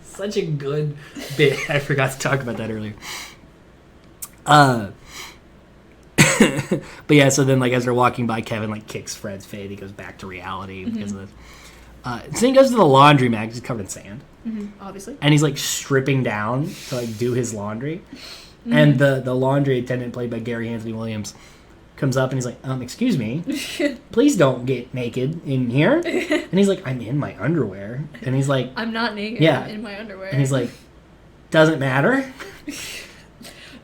such a good bit. I forgot to talk about that earlier. But yeah, so then like as they're walking by, Kevin like kicks Fred's face. He goes back to reality because of this. So he goes to the laundromat because he's covered in sand. Mm-hmm, obviously. And he's like stripping down to like do his laundry. Mm-hmm. And the laundry attendant, played by Gary Anthony Williams, comes up and he's like, excuse me, please don't get naked in here. And he's like, I'm in my underwear. And he's like, I'm not naked. Yeah. I'm in my underwear. And he's like, doesn't matter.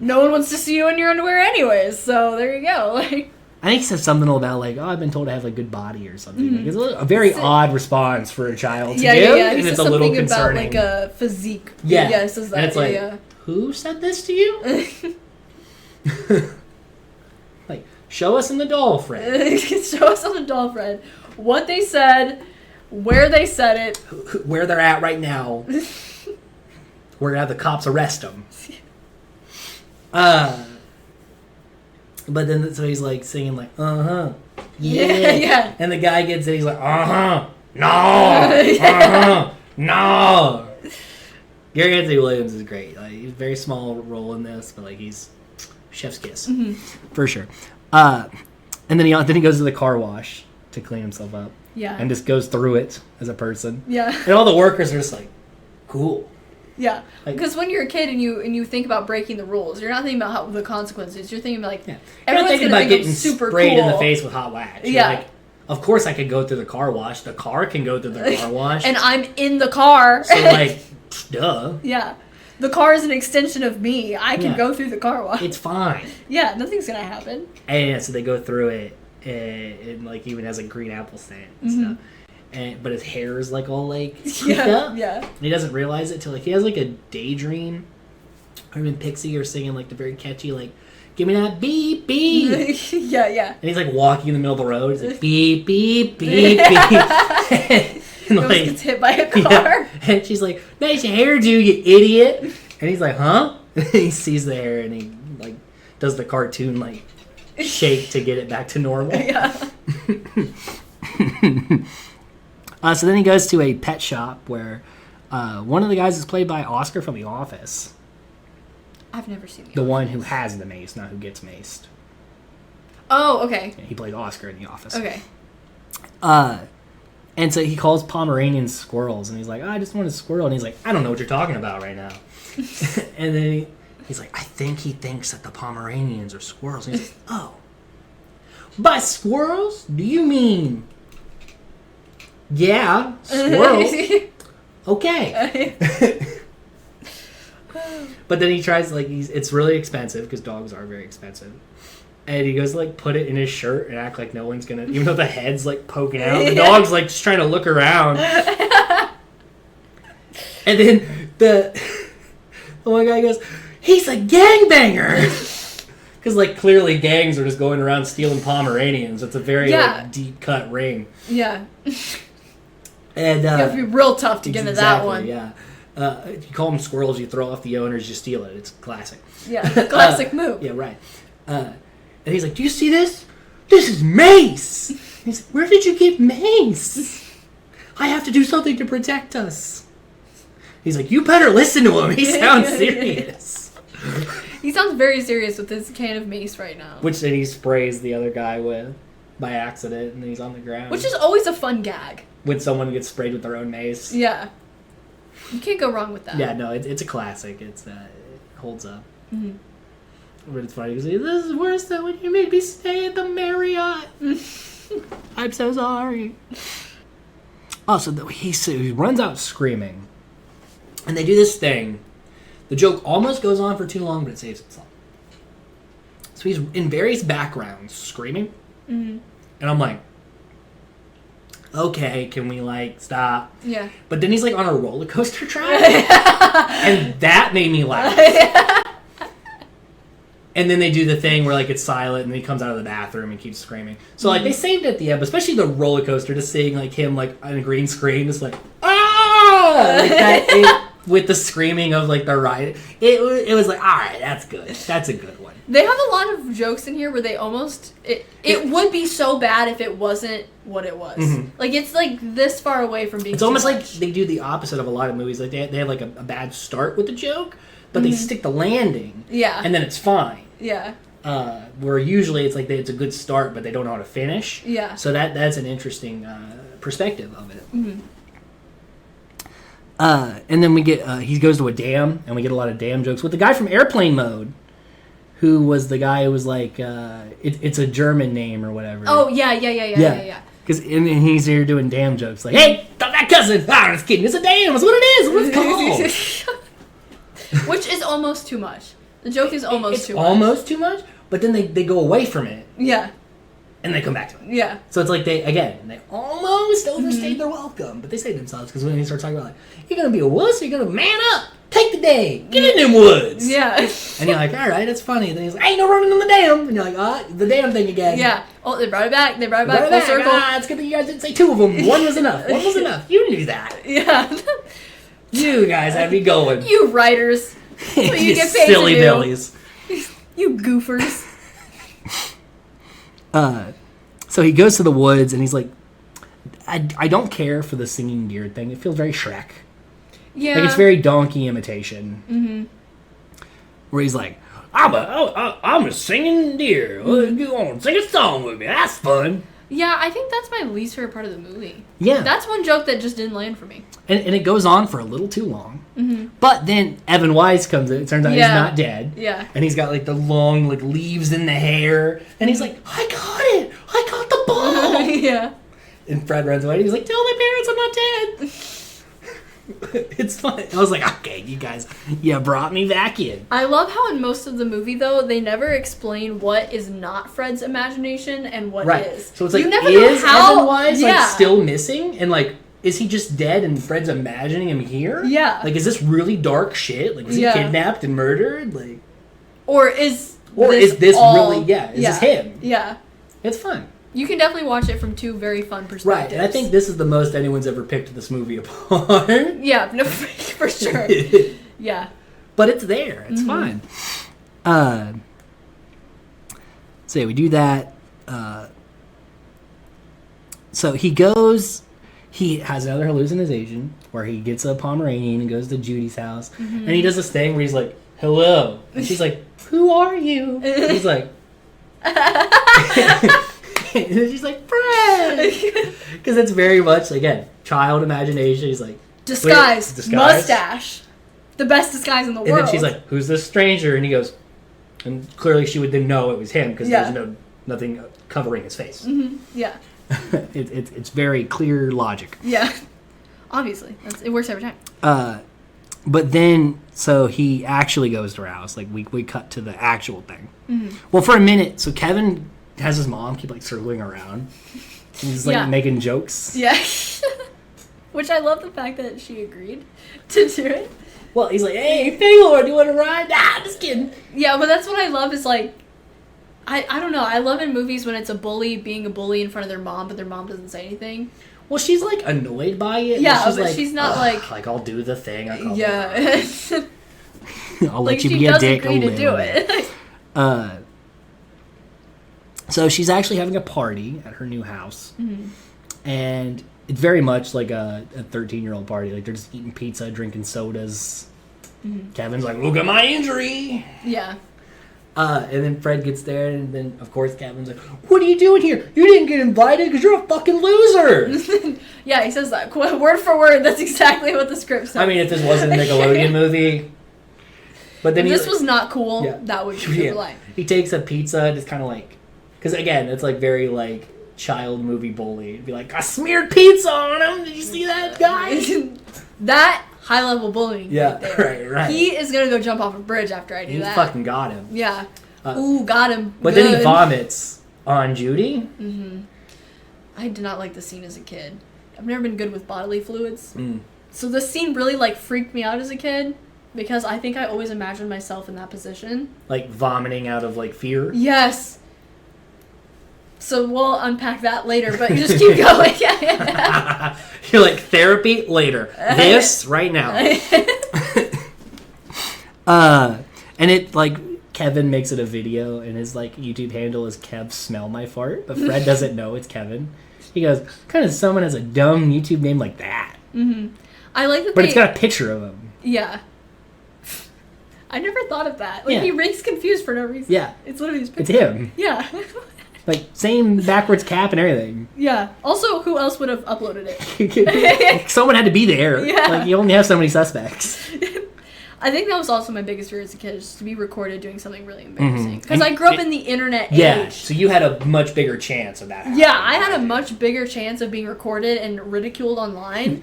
No one wants to see you in your underwear anyways, so there you go. Like, I think he says something about like, I've been told to have a good body or something. Mm-hmm. Like, it's a very odd response for a child to give. Yeah. He and says it's a little something concerning. about like a physique. Yeah. Yeah, he says that. And it's like, yeah. Who said this to you? Like, show us in the doll, Fred. Show us on the doll, Fred. What they said, where they said it. Where they're at right now. We're going to have the cops arrest them. But then, so he's like singing like, yeah. Yeah. And the guy gets it, he's like, no, no. Gary Anthony Williams is great. Like, he's a very small role in this, but like he's chef's kiss. Mm-hmm. For sure. And then he goes to the car wash to clean himself up. Yeah. And just goes through it as a person. Yeah. And all the workers are just like, cool. Yeah, like, because when you're a kid and you think about breaking the rules, you're not thinking about the consequences. You're thinking about like, yeah. Everyone's thinking gonna about think getting super sprayed cool. in the face with hot wax. You're yeah, like, of course I could go through the car wash. The car can go through the car wash, and I'm in the car. So like, duh. Yeah, the car is an extension of me. I can go through the car wash. It's fine. Yeah, nothing's gonna happen. And yeah, so they go through it, and like even has a green apple scent and stuff. But his hair is like all like up. Yeah. And he doesn't realize it till like he has like a daydream. Him and Pixie are singing like the very catchy like, "Give me that beep beep." yeah. And he's like walking in the middle of the road. He's like beep beep beep beep. And like gets hit by a car. Yeah. And she's like, "Nice hairdo, you idiot." And he's like, "Huh?" And he sees the hair and he like does the cartoon like shake to get it back to normal. Yeah. So then he goes to a pet shop where one of the guys is played by Oscar from The Office. I've never seen the one who has the mace, not who gets maced. Oh, okay. Yeah, he played Oscar in The Office. Okay. And so he calls Pomeranians squirrels, and he's like, I just want a squirrel. And he's like, I don't know what you're talking about right now. And then he's like, I think he thinks that the Pomeranians are squirrels. And he's like, oh. By squirrels, do you mean... Yeah, squirrels. Okay. But then he tries, like, it's really expensive, because dogs are very expensive. And he goes to, like, put it in his shirt and act like no one's gonna... Even though the head's, like, poking out. The dog's, like, just trying to look around. And then the one guy goes, he's a gangbanger! Because, like, clearly gangs are just going around stealing Pomeranians. It's a very, like, deep-cut ring. Yeah. And, you have to be real tough to get into that one. Yeah. You call them squirrels, you throw off the owners, you steal it. It's classic. Yeah, classic move. Yeah, right. And he's like, do you see this? This is mace! He's like, where did you get mace? I have to do something to protect us. He's like, you better listen to him. He sounds serious. He sounds very serious with his can of mace right now. Which then he sprays the other guy with by accident, and then he's on the ground. Which is always a fun gag. When someone gets sprayed with their own mace. Yeah. You can't go wrong with that. Yeah, no, it's a classic. It holds up. Mm-hmm. But it's funny because this is worse than when you made me stay at the Marriott. I'm so sorry. Oh, so he runs out screaming. And they do this thing. The joke almost goes on for too long, but it saves itself. So he's in various backgrounds screaming. Mm-hmm. And I'm like, okay, can we like stop? Yeah. But then he's like on a roller coaster track, and that made me laugh. And then they do the thing where like it's silent, and then he comes out of the bathroom and keeps screaming. So like they saved it at the end, but especially the roller coaster, just seeing like him like on a green screen, just like like that. With the screaming of like the ride, it was like, all right, that's good. That's a good one. They have a lot of jokes in here where they almost it would be so bad if it wasn't what it was. Like it's like this far away from being. It's almost like they do the opposite of a lot of movies. Like they have like a bad start with the joke, but they stick the landing. Yeah. And then it's fine. Yeah. Where usually it's like it's a good start, but they don't know how to finish. Yeah. So that's an interesting perspective of it. And then we get he goes to a dam, and we get a lot of dam jokes with the guy from Airplane Mode, who was the guy who was like it's a German name or whatever. Oh yeah. Because and he's here doing dam jokes like, hey, that cousin, I'm just kidding, it's a dam, that's what it is, what it's called. Which is almost too much. The joke is almost too much. Almost too much, but then they go away from it. Yeah. And they come back to it. Yeah. So it's like they almost overstayed their welcome, but they saved themselves because when they start talking about like, you're gonna be a wuss, or you're gonna man up, take the day, get in them woods. Yeah. And you're like, all right, that's funny. And then he's like, ain't no running in the dam. And you're like, the damn thing again. Yeah. Oh, they brought it back. They brought it back full circle. It's good that you guys didn't say two of them. One was enough. One was enough. You knew that. Yeah. You guys had me going. You writers. That's what you get paid silly to do. billies. You goofers. So he goes to the woods and he's like, I don't care for the singing deer thing. It feels very Shrek. Yeah. Like it's very donkey imitation. Where he's like, I'm a singing deer. You want to sing a song with me? That's fun. Yeah, I think that's my least favorite part of the movie. Yeah. That's one joke that just didn't land for me. And it goes on for a little too long. But then Evan Wise comes in. It turns out he's not dead. Yeah. And he's got like the long like leaves in the hair. And he's like, I got it. I got the ball. Yeah. And Fred runs away. And he's like, tell my parents I'm not dead. It's fun. I was like, okay, you guys, you brought me back in. I love how in most of the movie, though, they never explain what is not Fred's imagination and what is. So it's like, you never is know how, Evan Wise like still missing? And like, is he just dead and Fred's imagining him here? Yeah. Like, is this really dark shit? Like, was he kidnapped and murdered? Like, or is this all, really? Yeah, is this him? Yeah. It's fun. You can definitely watch it from two very fun perspectives. Right, and I think this is the most anyone's ever picked this movie apart. Yeah, no, for sure. Yeah. But it's there. It's fine. So yeah, we do that. So he has another hallucination where he gets a Pomeranian and goes to Judy's house. And he does this thing where he's like, hello. And she's like, who are you? And he's like... And she's like, Fred! Because it's very much, again, child imagination. He's like... Disguise. Mustache. The best disguise in the world. And then she's like, who's this stranger? And he goes... And clearly she would then know it was him because there's nothing covering his face. Yeah. It's very clear logic. Yeah. Obviously. It works every time. But then, so he actually goes to her house. Like, we cut to the actual thing. Well, for a minute, so Kevin has his mom keep, like, circling around. And he's, like, making jokes. Yeah. Which I love the fact that she agreed to do it. Well, he's like, hey, Taylor, do you want to ride? Nah, just kidding. Yeah, but that's what I love is, like, I don't know. I love in movies when it's a bully being a bully in front of their mom, but their mom doesn't say anything. Well, she's, like, annoyed by it. Yeah, she's but like, she's not, like... Like, I'll do the thing. Yeah. I'll like, let you she be a does dick. agree to do it. So she's actually having a party at her new house. And it's very much like a 13-year-old party. Like, they're just eating pizza, drinking sodas. Kevin's like, look at my injury. Yeah. And then Fred gets there, and then, of course, Kevin's like, what are you doing here? You didn't get invited because you're a fucking loser. Yeah, he says that. Word for word, that's exactly what the script says. I mean, if this wasn't a Nickelodeon movie. But then if this was not cool, that would be super light. He takes a pizza and it's kind of like... Because, again, it's like very, like, child movie bully. It'd be like, I smeared pizza on him. Did you see that, guy? That high-level bullying. Yeah, right. He is going to go jump off a bridge after I do that. He fucking got him. Yeah. Ooh, got him. But then he vomits on Judy. I did not like the scene as a kid. I've never been good with bodily fluids. Mm. So the scene really, like, freaked me out as a kid because I think I always imagined myself in that position. Like vomiting out of, like, fear? Yes. So we'll unpack that later, but you just keep going. You're like, therapy later. This right now. And it, like, Kevin makes it a video, and his, like, YouTube handle is Kev Smell My Fart, but Fred doesn't know it's Kevin. He goes, what kind of someone has a dumb YouTube name like that? Mm-hmm. I like that But it's got a picture of him. Yeah. I never thought of that. Like, Yeah. he rings confused for no reason. Yeah. It's literally his It's picture. him. Yeah. Like, same backwards cap and everything. Yeah. Also, who else would have uploaded it? Someone had to be there. Yeah. Like, you only have so many suspects. I think that was also my biggest fear as a kid, is to be recorded doing something really embarrassing. Mhm. Because I grew up in the internet Yeah, age. so you had a much bigger chance of that happening. Yeah, I had a much bigger chance of being recorded and ridiculed online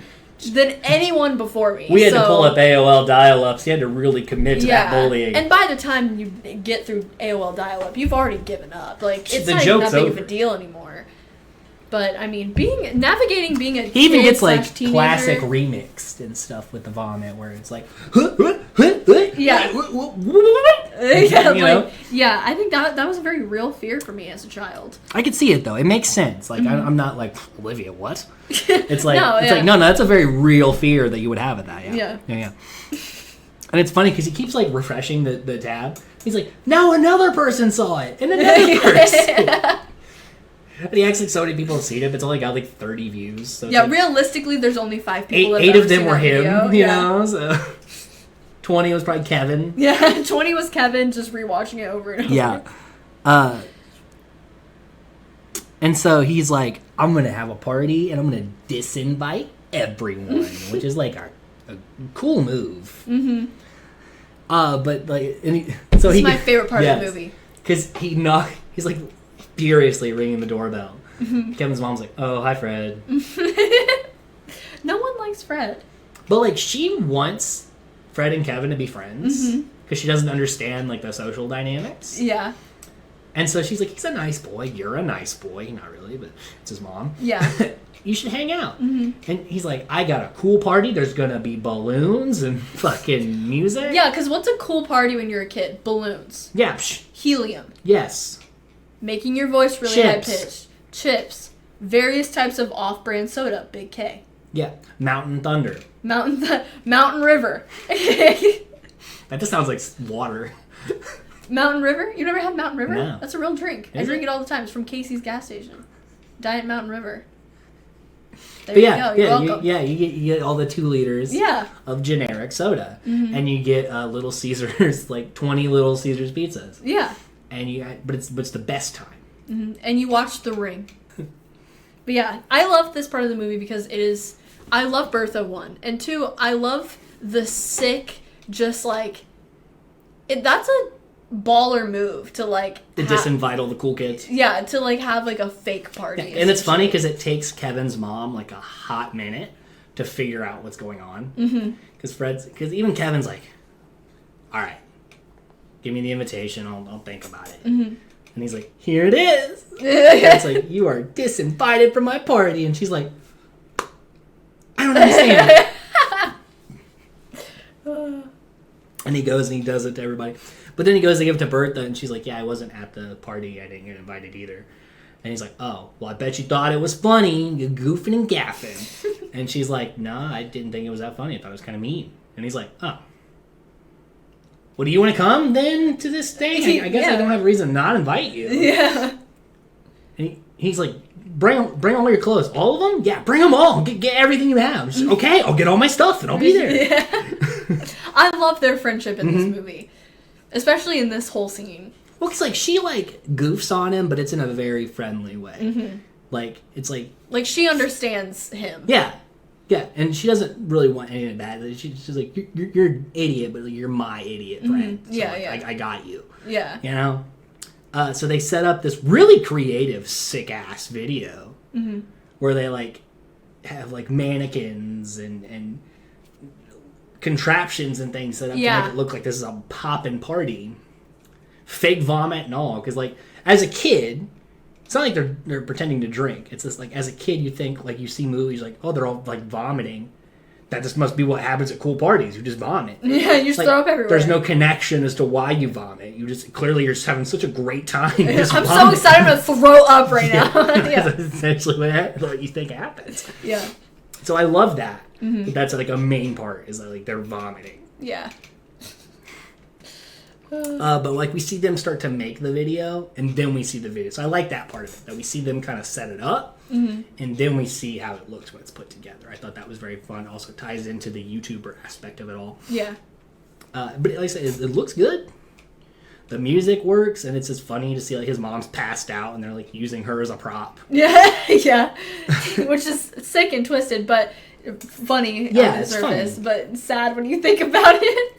than anyone before me. We had to pull up AOL dial-ups. You had to really commit to Yeah, that bullying. and by the time you get through AOL dial-up, you've already given up. Like, it's The not even joke's that big of over. a deal anymore. But I mean, navigating being a He even kid gets, like, slash teenager, classic remixed and stuff with the vomit, where it's like, Yeah. You know? Yeah, I think that was a very real fear for me as a child. I could see it though. It makes sense. Like I'm not like Olivia. What? It's like No, it's yeah. like no, that's a very real fear that you would have at that. Yeah, Yeah. yeah. And it's funny because he keeps like refreshing the tab. He's like, now another person saw it, and another person. And he acts like so many people have seen it, but it's only got like 30 views. So it's Yeah, like realistically, there's only 5 people. that have eight ever of them seen were that him. video. You Yeah. know, so 20 was probably Kevin. Yeah, 20 was Kevin just rewatching it over and over. Yeah. And so he's like, I'm going to have a party and I'm going to disinvite everyone, which is like a cool move. Mm-hmm. But like, This is my favorite part of the movie. Because he's like furiously ringing the doorbell. Mm-hmm. Kevin's mom's like, oh, hi, Fred. No one likes Fred. But like, she wants Fred and Kevin to be friends Mm-hmm. because she doesn't understand like the social dynamics. Yeah. And so she's like, he's a nice boy. You're a nice boy. Not really, but it's his mom. Yeah. You should hang out. Mm-hmm. And he's like, I got a cool party. There's going to be balloons and fucking music. Yeah, because what's a cool party when you're a kid? Balloons. Yeah. Helium. Yes. Making your voice really Chips. high-pitched. Chips. Various types of off-brand soda. Big K. Yeah. Mountain Thunder. Mountain River. That just sounds like water. Mountain River? You never had Mountain River? No. That's a real drink. I Is drink it? it all the time. It's from Casey's gas station. Diet Mountain River. There But you yeah, go. You're welcome. you get all the 2 liters Yeah. of generic soda. Mhm. And you get Little Caesars, like 20 Little Caesars pizzas. Yeah. And but it's the best time. Hmm. And you watch The Ring. But yeah, I love this part of the movie because I love Bertha, 1. And 2, I love the sick, just like, that's a baller move to like. To disinvite all the cool kids. Yeah, to like have like a fake party. Yeah, and it's funny because it takes Kevin's mom like a hot minute to figure out what's going on. Because even Kevin's like, all right, give me the invitation. I'll think about it. Mm-hmm. And he's like, here it is. And it's like, you are disinvited from my party. And she's like, I don't understand. And he goes and he does it to everybody. But then he goes to give it to Bertha, and she's like, yeah, I wasn't at the party. I didn't get invited either. And he's like, oh, well, I bet you thought it was funny. You're goofing and gaffing. And she's like, no, I didn't think it was that funny. I thought it was kind of mean. And he's like, oh. Well, do you want to come then to this thing? I guess I Yeah. don't have a reason to not invite you. Yeah. And he's like, bring all your clothes. All of them? Yeah, bring them all. Get everything you have. She's like, okay, I'll get all my stuff and I'll be there. Yeah. I love their friendship in this movie. Especially in this whole scene. Well, it's like she like goofs on him, but it's in a very friendly way. Like, it's like... Like, she understands him. Yeah. Yeah, and she doesn't really want any of that. She's just like, you're an idiot, but you're my idiot friend. So, Yeah, like, yeah. I got you. Yeah. You know? So they set up this really creative, sick-ass video where they, like, have, like, mannequins and contraptions and things set up to make it look like this is a poppin' party. Fake vomit and all. Because, like, as a kid, It's not like they're pretending to drink. It's just like, as a kid, you think, like, you see movies like, oh, they're all like vomiting. That just must be what happens at cool parties. You just vomit. Yeah, you just like, throw up everywhere. There's no connection as to why you vomit. You just clearly you're just having such a great time. I'm so excited I'm gonna throw up right now. Yeah. That's essentially what you think happens. Yeah. So I love that. Mm-hmm. That's like a main part is that, like, they're vomiting. Yeah. But like we see them start to make the video, and then we see the video. So I like that part of it, that we see them kind of set it up, and then we see how it looks when it's put together. I thought that was very fun. Also ties into the YouTuber aspect of it all. Yeah. But like I said, it looks good. The music works, and it's just funny to see like his mom's passed out, and they're like using her as a prop. Yeah, yeah. Which is sick and twisted, but funny on the surface, but sad when you think about it.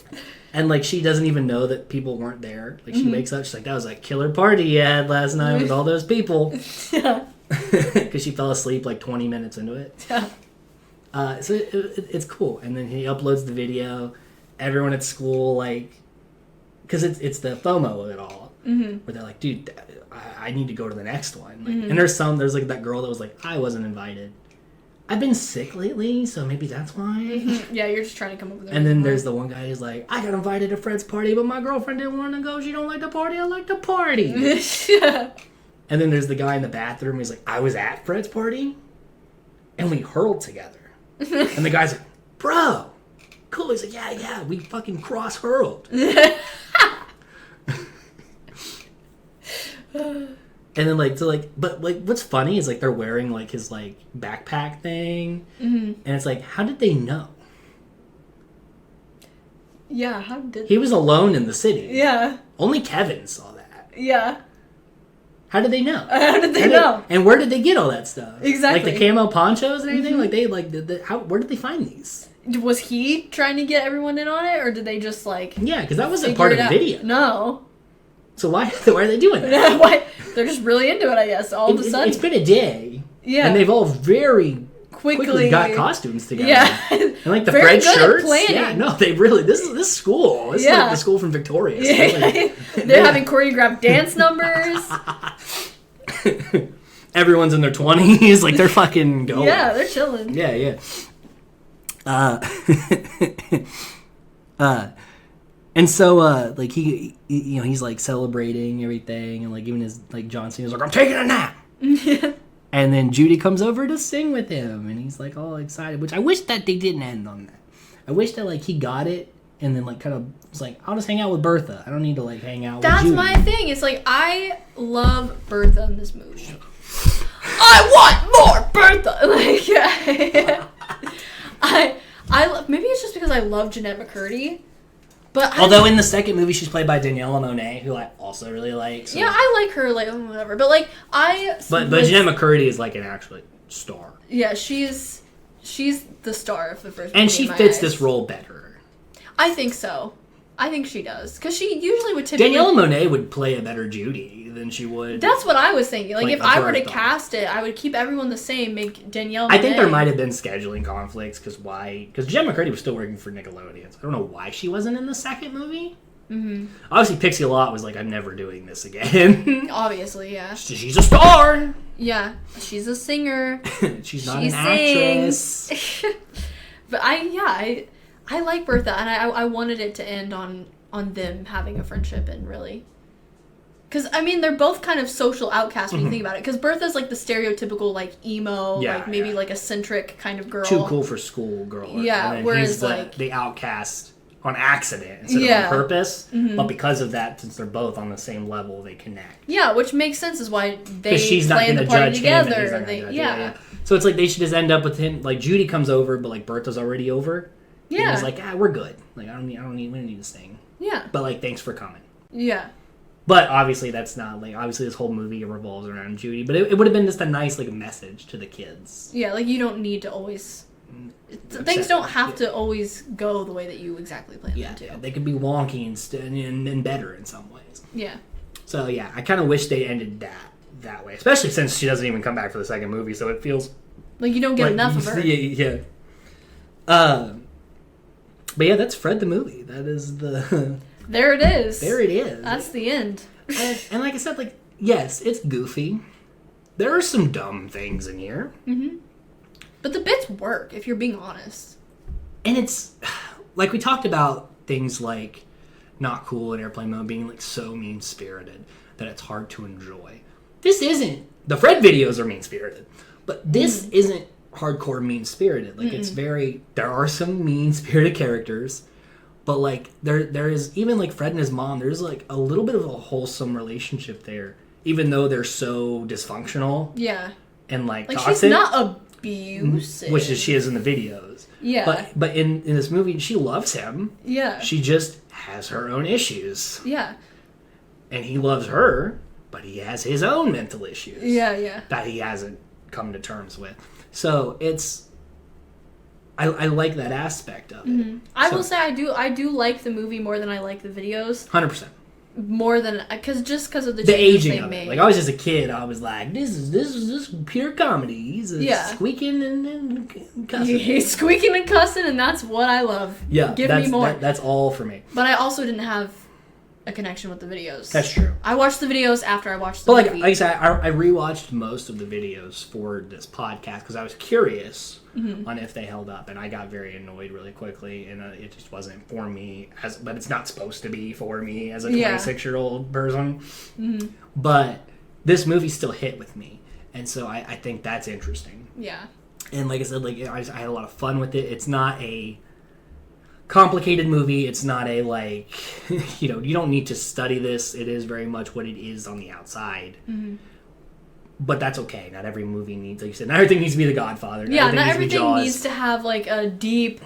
And, like, she doesn't even know that people weren't there. Like, she wakes up, she's like, that was a killer party you had last night with all those people. Yeah. Because she fell asleep, like, 20 minutes into it. Yeah. So it's cool. And then he uploads the video. Everyone at school, like... Because it's the FOMO of it all. Where they're like, dude, I need to go to the next one. Like, and there's like, that girl that was like, I wasn't invited. I've been sick lately, so maybe that's why. Yeah, you're just trying to come up with a And then there's the one guy who's like, I got invited to Fred's party, but my girlfriend didn't want to go. She don't like to party. I like to party. Yeah. And then there's the guy in the bathroom. He's like, I was at Fred's party, and we hurled together. And the guy's like, bro, cool. He's like, yeah, we fucking cross-hurled. And then, like, but, like, what's funny is, like, they're wearing, like, his, like, backpack thing. And it's like, how did they know? Yeah, how did... He was alone in the city. Yeah. Only Kevin saw that. Yeah. How did they know? How did they know? And where did they get all that stuff? Exactly. Like, the camo ponchos and everything? Like, they, like, where did they find these? Was he trying to get everyone in on it, or did they just, like... Yeah, because that wasn't part of the video. No. So why are they doing that? Why? They're just really into it, I guess, all of a sudden. It's been a day. Yeah. And they've all very quickly got costumes together. Yeah. And like the Very Fred good at shirts. planning. Yeah, no, they really this school. This is like the school from Victoria. Yeah. They're having choreographed dance numbers. Everyone's in their 20s, like they're fucking going. Yeah, they're chilling. Yeah. And so, like, he you know, he's, like, celebrating everything, and, like, even his, like, John Cena's like, I'm taking a nap! And then Judy comes over to sing with him, and he's, like, all excited, which I wish that they didn't end on that. I wish that, like, he got it, and then, like, kind of was like, I'll just hang out with Bertha. I don't need to, like, hang out with Judy. That's my thing. It's like, I love Bertha in this movie. I want more Bertha! Like, maybe it's just because I love Jeanette McCurdy. But although in the second movie she's played by Danielle Monáe, who I also really like. So. Yeah, I like her, like, whatever. But, like, But Jeanette McCurdy is, like, an actual star. Yeah, she's the star of the first movie. And she fits this role better. I think so. I think she does. Because she usually would typically... Danielle Monáe would play a better Judy than she would... That's what I was thinking. Like if I were to Bertha. Cast it, I would keep everyone the same, make Danielle Monáe. I think there might have been scheduling conflicts, because Jeanette McCurdy was still working for Nickelodeon. So I don't know why she wasn't in the second movie. Mm-hmm. Obviously, Pixie Lott was like, I'm never doing this again. Obviously, yeah. She's a star! Yeah, she's a singer. She's not she an actress. But I like Bertha, and I wanted it to end on them having a friendship, and really... Because, I mean, they're both kind of social outcasts when you think about it. Because Bertha's, like, the stereotypical, like, emo, maybe, like, eccentric kind of girl. Too cool for school girl. Yeah, and whereas, he's the outcast on accident instead of on purpose. Mm-hmm. But because of that, since they're both on the same level, they connect. Yeah, which makes sense is why they she's not plan the gonna party judge him and together. he's not gonna judge her. So it's like they should just end up with him, like, Judy comes over, but, like, Bertha's already over. Yeah. And he's like, we're good. Like, we don't need to sing. Yeah. But, like, thanks for coming. Yeah. But obviously that's not, like, obviously this whole movie revolves around Judy. But it would have been just a nice, like, message to the kids. Yeah, like, you don't need to always... Things don't have to always go the way that you exactly plan them to. Yeah, they could be wonky and better in some ways. Yeah. So, yeah, I kind of wish they ended that way. Especially since she doesn't even come back for the second movie, so it feels... Like, you don't get like, enough of her. Yeah. But, yeah, that's Fred the movie. That is the... There it is. There it is. That's the end. And like I said, like, yes, it's goofy. there are some dumb things in here. Mm-hmm. But the bits work, if you're being honest. And it's, like we talked about things like Not Cool and Airplane Mode being like so mean-spirited that it's hard to enjoy. This isn't, the Fred videos are mean-spirited, but this isn't hardcore mean-spirited. Like, it's very, there are some mean-spirited characters, but like, there is, even like Fred and his mom, there's like a little bit of a wholesome relationship there, even though they're so dysfunctional. Yeah. And like toxic. She's not abusive. Which is she is in the videos. Yeah. But in this movie, she loves him. Yeah. She just has her own issues. Yeah. And he loves her, but he has his own mental issues. Yeah. That he hasn't come to terms with. So it's... I like that aspect of it. Mm-hmm. I will say I do like the movie more than I like the videos. 100%. More than because of the aging of made. it. Like I was just a kid, I was like, this is pure comedy. He's squeaking and cussing. He's squeaking and cussing, and that's what I love. Yeah, give me more. That's all for me. But I also didn't have a connection with the videos. That's true. I watched the videos after I watched the movie. movie. Like I said, I rewatched most of the videos for this podcast because I was curious on if they held up, and I got very annoyed really quickly, and it just wasn't for me. But it's not supposed to be for me as a 26-year-old person. Mm-hmm. But this movie still hit with me, and so I think that's interesting. Yeah. And like I said, like I had a lot of fun with it. It's not a complicated movie. It's not a like, you don't need to study this. It is very much what it is on the outside. Mm-hmm. But that's okay. Not every movie needs, like you said, not everything needs to be The Godfather. Not everything needs to have like a deep,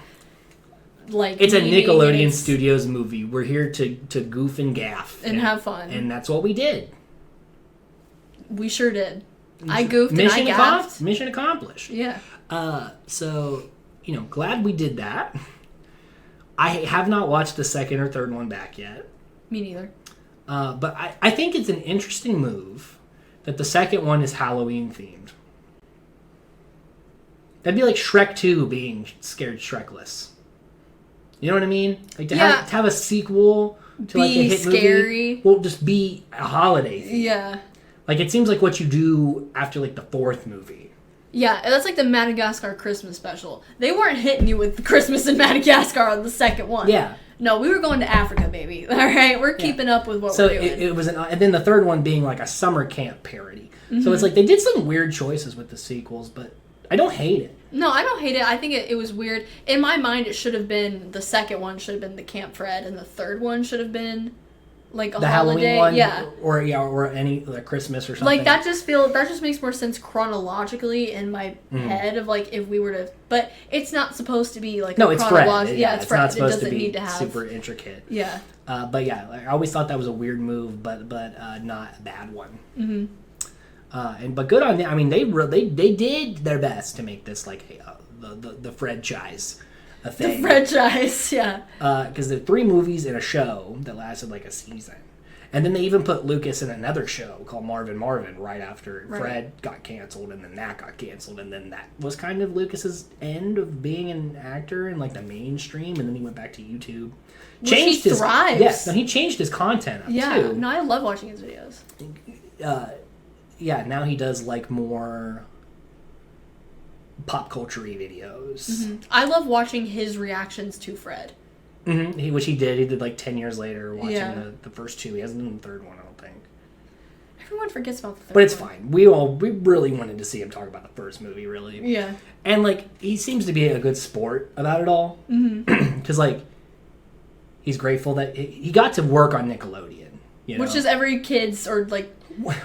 like. It's a Nickelodeon Studios movie. We're here to goof and gaff and have fun, and that's what we did. We sure did. I goofed and I gaffed. Mission accomplished. Yeah. So glad we did that. I have not watched the second or third one back yet. Me neither. But I think it's an interesting move that the second one is Halloween themed. That'd be like Shrek 2 being Scared Shrekless. You know what I mean? Like to have a sequel to like a hit scary. Movie will just be a holiday theme. Yeah. Like it seems like what you do after like the fourth movie. Yeah, that's like the Madagascar Christmas special. They weren't hitting you with Christmas in Madagascar on the second one. Yeah. No, we were going to Africa, baby. All right, we're keeping up with what we're doing. So it was, and then the third one being like a summer camp parody. Mm-hmm. So it's like they did some weird choices with the sequels, but I don't hate it. No, I don't hate it. I think it was weird. In my mind, it should have been, the second one should have been the Camp Fred, and the third one should have been like a the holiday. Halloween one, or any like Christmas or something. Like that just makes more sense chronologically in my head of like if we were to, but it's not supposed to be like it's Fred. Yeah, it's Fred. Not supposed it doesn't to be need to have super intricate. Yeah. But yeah, I always thought that was a weird move, but not a bad one. Mm-hmm. But good on them. I mean, they did their best to make this like the franchise a thing. The franchise, yeah. Because there are 3 movies and a show that lasted like a season. And then they even put Lucas in another show called Marvin right after Fred got canceled, and then that got canceled, and then that was kind of Lucas's end of being an actor in like the mainstream, and then he went back to YouTube. He thrives. Yes, he changed his content up too. No, I love watching his videos. Now he does like more pop culture-y videos. Mm-hmm. I love watching his reactions to Fred. Mm-hmm. Which he did. He did like 10 years later watching the first 2. He hasn't done the third one, I don't think. Everyone forgets about the third one. But it's fine. We really wanted to see him talk about the first movie, really. Yeah. And like, he seems to be a good sport about it all. Because like, he's grateful that he got to work on Nickelodeon. Which is every kid's or like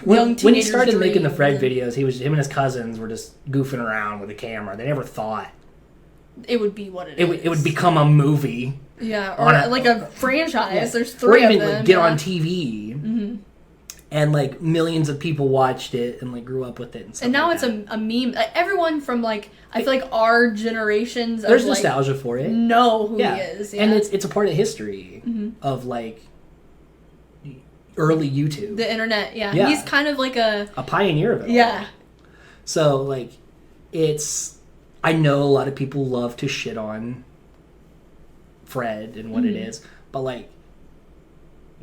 when he started making the Fred videos, him and his cousins were just goofing around with a camera. They never thought it would be what it is. It would become a movie. Yeah, or like a franchise. Yeah. There's 3 of them. Or even get on TV. Mm-hmm. And like millions of people watched it and like grew up with it. And now like it's a meme. Like, everyone from like, I feel like our generations. There's nostalgia for it. Know who he is. Yeah. And it's a part of history of like early YouTube. The internet, yeah. He's kind of like a pioneer of it. Yeah. So like, I know a lot of people love to shit on Fred and what it is, but like,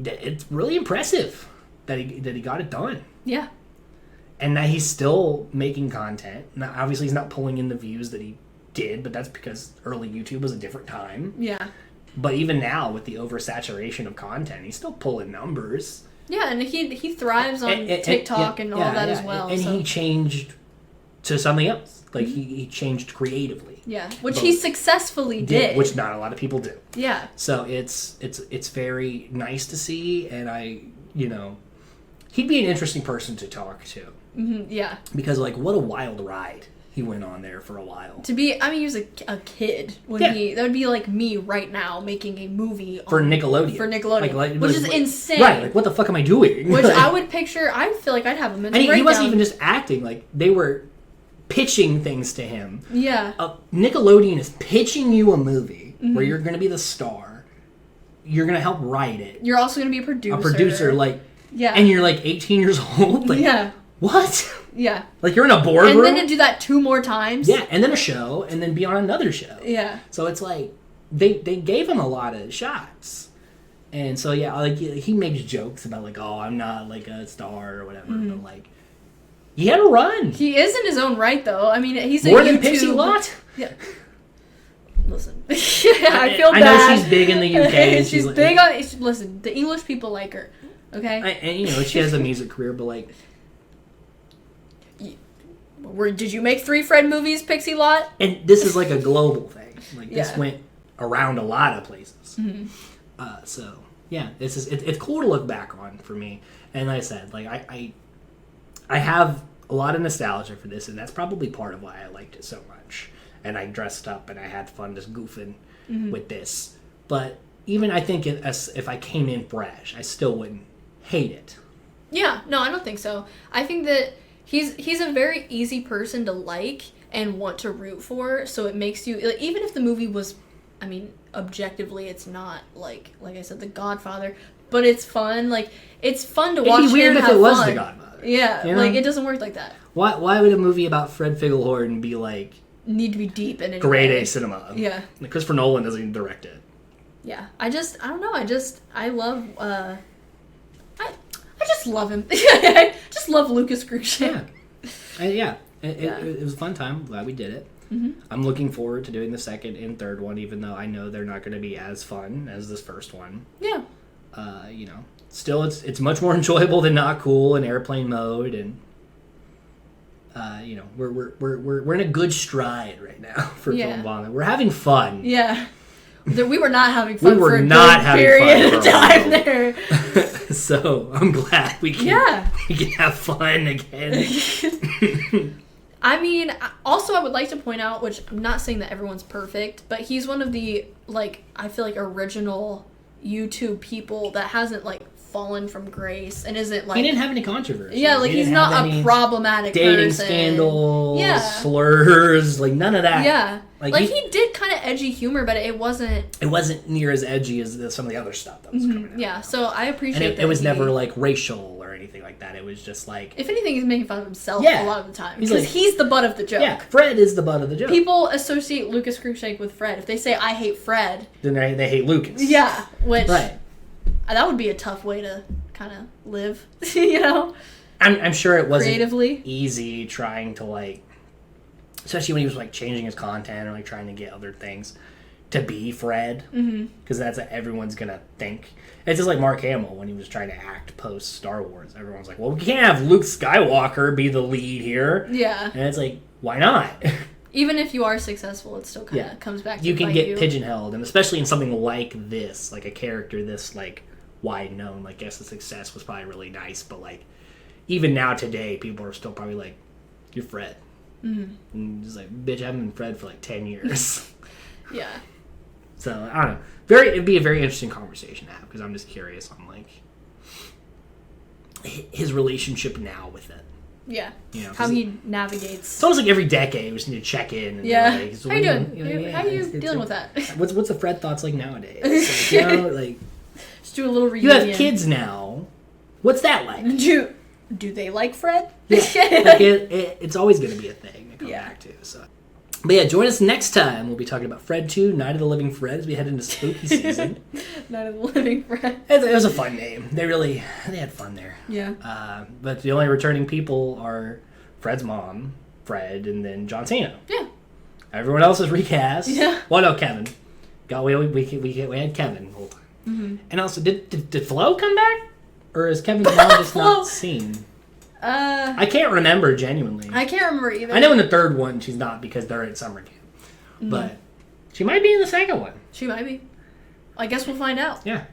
it's really impressive that he got it done. Yeah. And now he's still making content. Now, obviously, he's not pulling in the views that he did, but that's because early YouTube was a different time. Yeah. But even now, with the oversaturation of content, he's still pulling numbers. Yeah, and he thrives on TikTok and all that as well. And he changed to something else. Like, he changed creatively. Yeah, which he successfully did. Which not a lot of people do. Yeah. So it's very nice to see, and he'd be an interesting person to talk to. Mm-hmm, yeah. Because, like, what a wild ride he went on there for a while. He was a kid. That would be like me right now making a movie for Nickelodeon. Which is insane. Right, like, what the fuck am I doing? Which I would picture, I feel like I'd have a mental breakdown. He wasn't even just acting, like, they were pitching things to him. Yeah. Nickelodeon is pitching you a movie where you're going to be the star. You're going to help write it. You're also going to be a producer. A producer, like, yeah. And you're like 18 years old. Like, yeah. What? Yeah. Like, you're in a boardroom. And then to do that 2 more times. Yeah, and then a show, and then be on another show. Yeah. So it's like, they gave him a lot of shots. And so, yeah, like, he makes jokes about, like, oh, I'm not, like, a star or whatever. But, like, he had a run. He is in his own right, though. I mean, he's more a than YouTube... Pixie Lot. Yeah. Listen. I feel bad. I know she's big in the UK. she's big on... Listen, the English people like her. Okay? And she has a music career, but, like... Did you make 3 Fred movies, Pixie Lot? And this is, like, a global thing. Like, this went around a lot of places. Mm-hmm. So, yeah, it's cool to look back on for me. And like I said, like, I have a lot of nostalgia for this, and that's probably part of why I liked it so much. And I dressed up, and I had fun just goofing with this. But even I think if I came in fresh, I still wouldn't hate it. Yeah, no, I don't think so. I think that he's a very easy person to like and want to root for, so it makes you... Like, even if the movie was... I mean, objectively, it's not, like I said, The Godfather, but it's fun. Like, it's fun to watch him have fun. It'd be weird if it was The Godfather. Yeah, you know? Like, it doesn't work like that. Why would a movie about Fred Figglehorn be, like... Need to be deep in it. Grade A cinema. Yeah. Like, Christopher Nolan doesn't even direct it. Yeah. I don't know. I love, I just love him. I just love Lucas Grushin. Yeah. It was a fun time. I'm glad we did it. Mm-hmm. I'm looking forward to doing the second and third one, even though I know they're not going to be as fun as this first one. Yeah. Still, it's much more enjoyable than Not Cool and Airplane Mode, and we're in a good stride right now for Film Vomit. We're having fun. Yeah. We were not having fun for a good period of time there. So I'm glad we can have fun again. I mean, also I would like to point out, which I'm not saying that everyone's perfect, but he's one of the, like, I feel like original YouTube people that hasn't, like, fallen from grace and isn't, like... He didn't have any controversy. Yeah, like, he's not a problematic dating person. Scandals, slurs, like, none of that. Yeah. Like, he did kind of edgy humor, but it wasn't... It wasn't near as edgy as some of the other stuff that was coming out. Yeah, so I appreciate that. And it was never, like, racial or anything like that. It was just, like... If anything, he's making fun of himself a lot of the time. Because he's the butt of the joke. Yeah, Fred is the butt of the joke. People associate Lucas Grushin with Fred. If they say, I hate Fred... Then they hate Lucas. Yeah, which... Right. That would be a tough way to kind of live, you know? I'm sure it wasn't creatively easy trying to, like... Especially when he was, like, changing his content or, like, trying to get other things to be Fred. Because that's what everyone's going to think. It's just like Mark Hamill when he was trying to act post-Star Wars. Everyone's like, well, we can't have Luke Skywalker be the lead here. Yeah. And it's like, why not? Even if you are successful, it still kind of comes back to you. Can get pigeonholed. And especially in something like this, like a character this, like, wide known. Like, yes, the success was probably really nice. But, like, even now today, people are still probably like, you're Fred. And just like, bitch, I haven't been Fred for like 10 years. Yeah. So, I don't know. It'd be a very interesting conversation to have, because I'm just curious on, like, his relationship now with it. Yeah. You know, how he navigates. It's almost like every decade we just need to check in. And like, so how you doing? How are you dealing with that? What's the Fred thoughts like nowadays? Like, like, just do a little reunion. You have kids now. What's that like? Do they like Fred? Yeah. Like it's always going to be a thing to come back to. So, But yeah, join us next time. We'll be talking about Fred 2, Night of the Living Fred, as we head into spooky season. Night of the Living Fred. It was a fun name. They had fun there. Yeah. But the only returning people are Fred's mom, Fred, and then John Cena. Yeah. Everyone else is recast. Yeah. Well, no, Kevin. We had Kevin the whole time. Mm-hmm. And also, did Flo come back? Or is Kevin's mom just not seen? I can't remember, genuinely. I can't remember either. I know in the third one she's not because they're at summer camp. Mm-hmm. But she might be in the second one. She might be. I guess we'll find out. Yeah.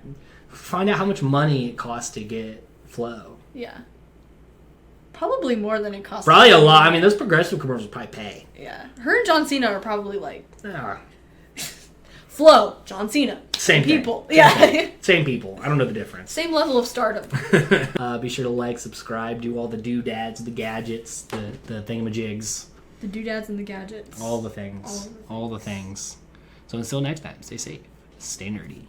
Find out how much money it costs to get Flo. Yeah. Probably more than it costs. Probably a lot. I mean, those Progressive commercials probably pay. Yeah. Her and John Cena are probably like... Ah, Flo, John Cena. Same people. Thing. Yeah. Same people. I don't know the difference. Same level of stardom. Be sure to like, subscribe, do all the doodads, the gadgets, the thingamajigs. The doodads and the gadgets. All the things. All the things. So until next time, stay safe, stay nerdy.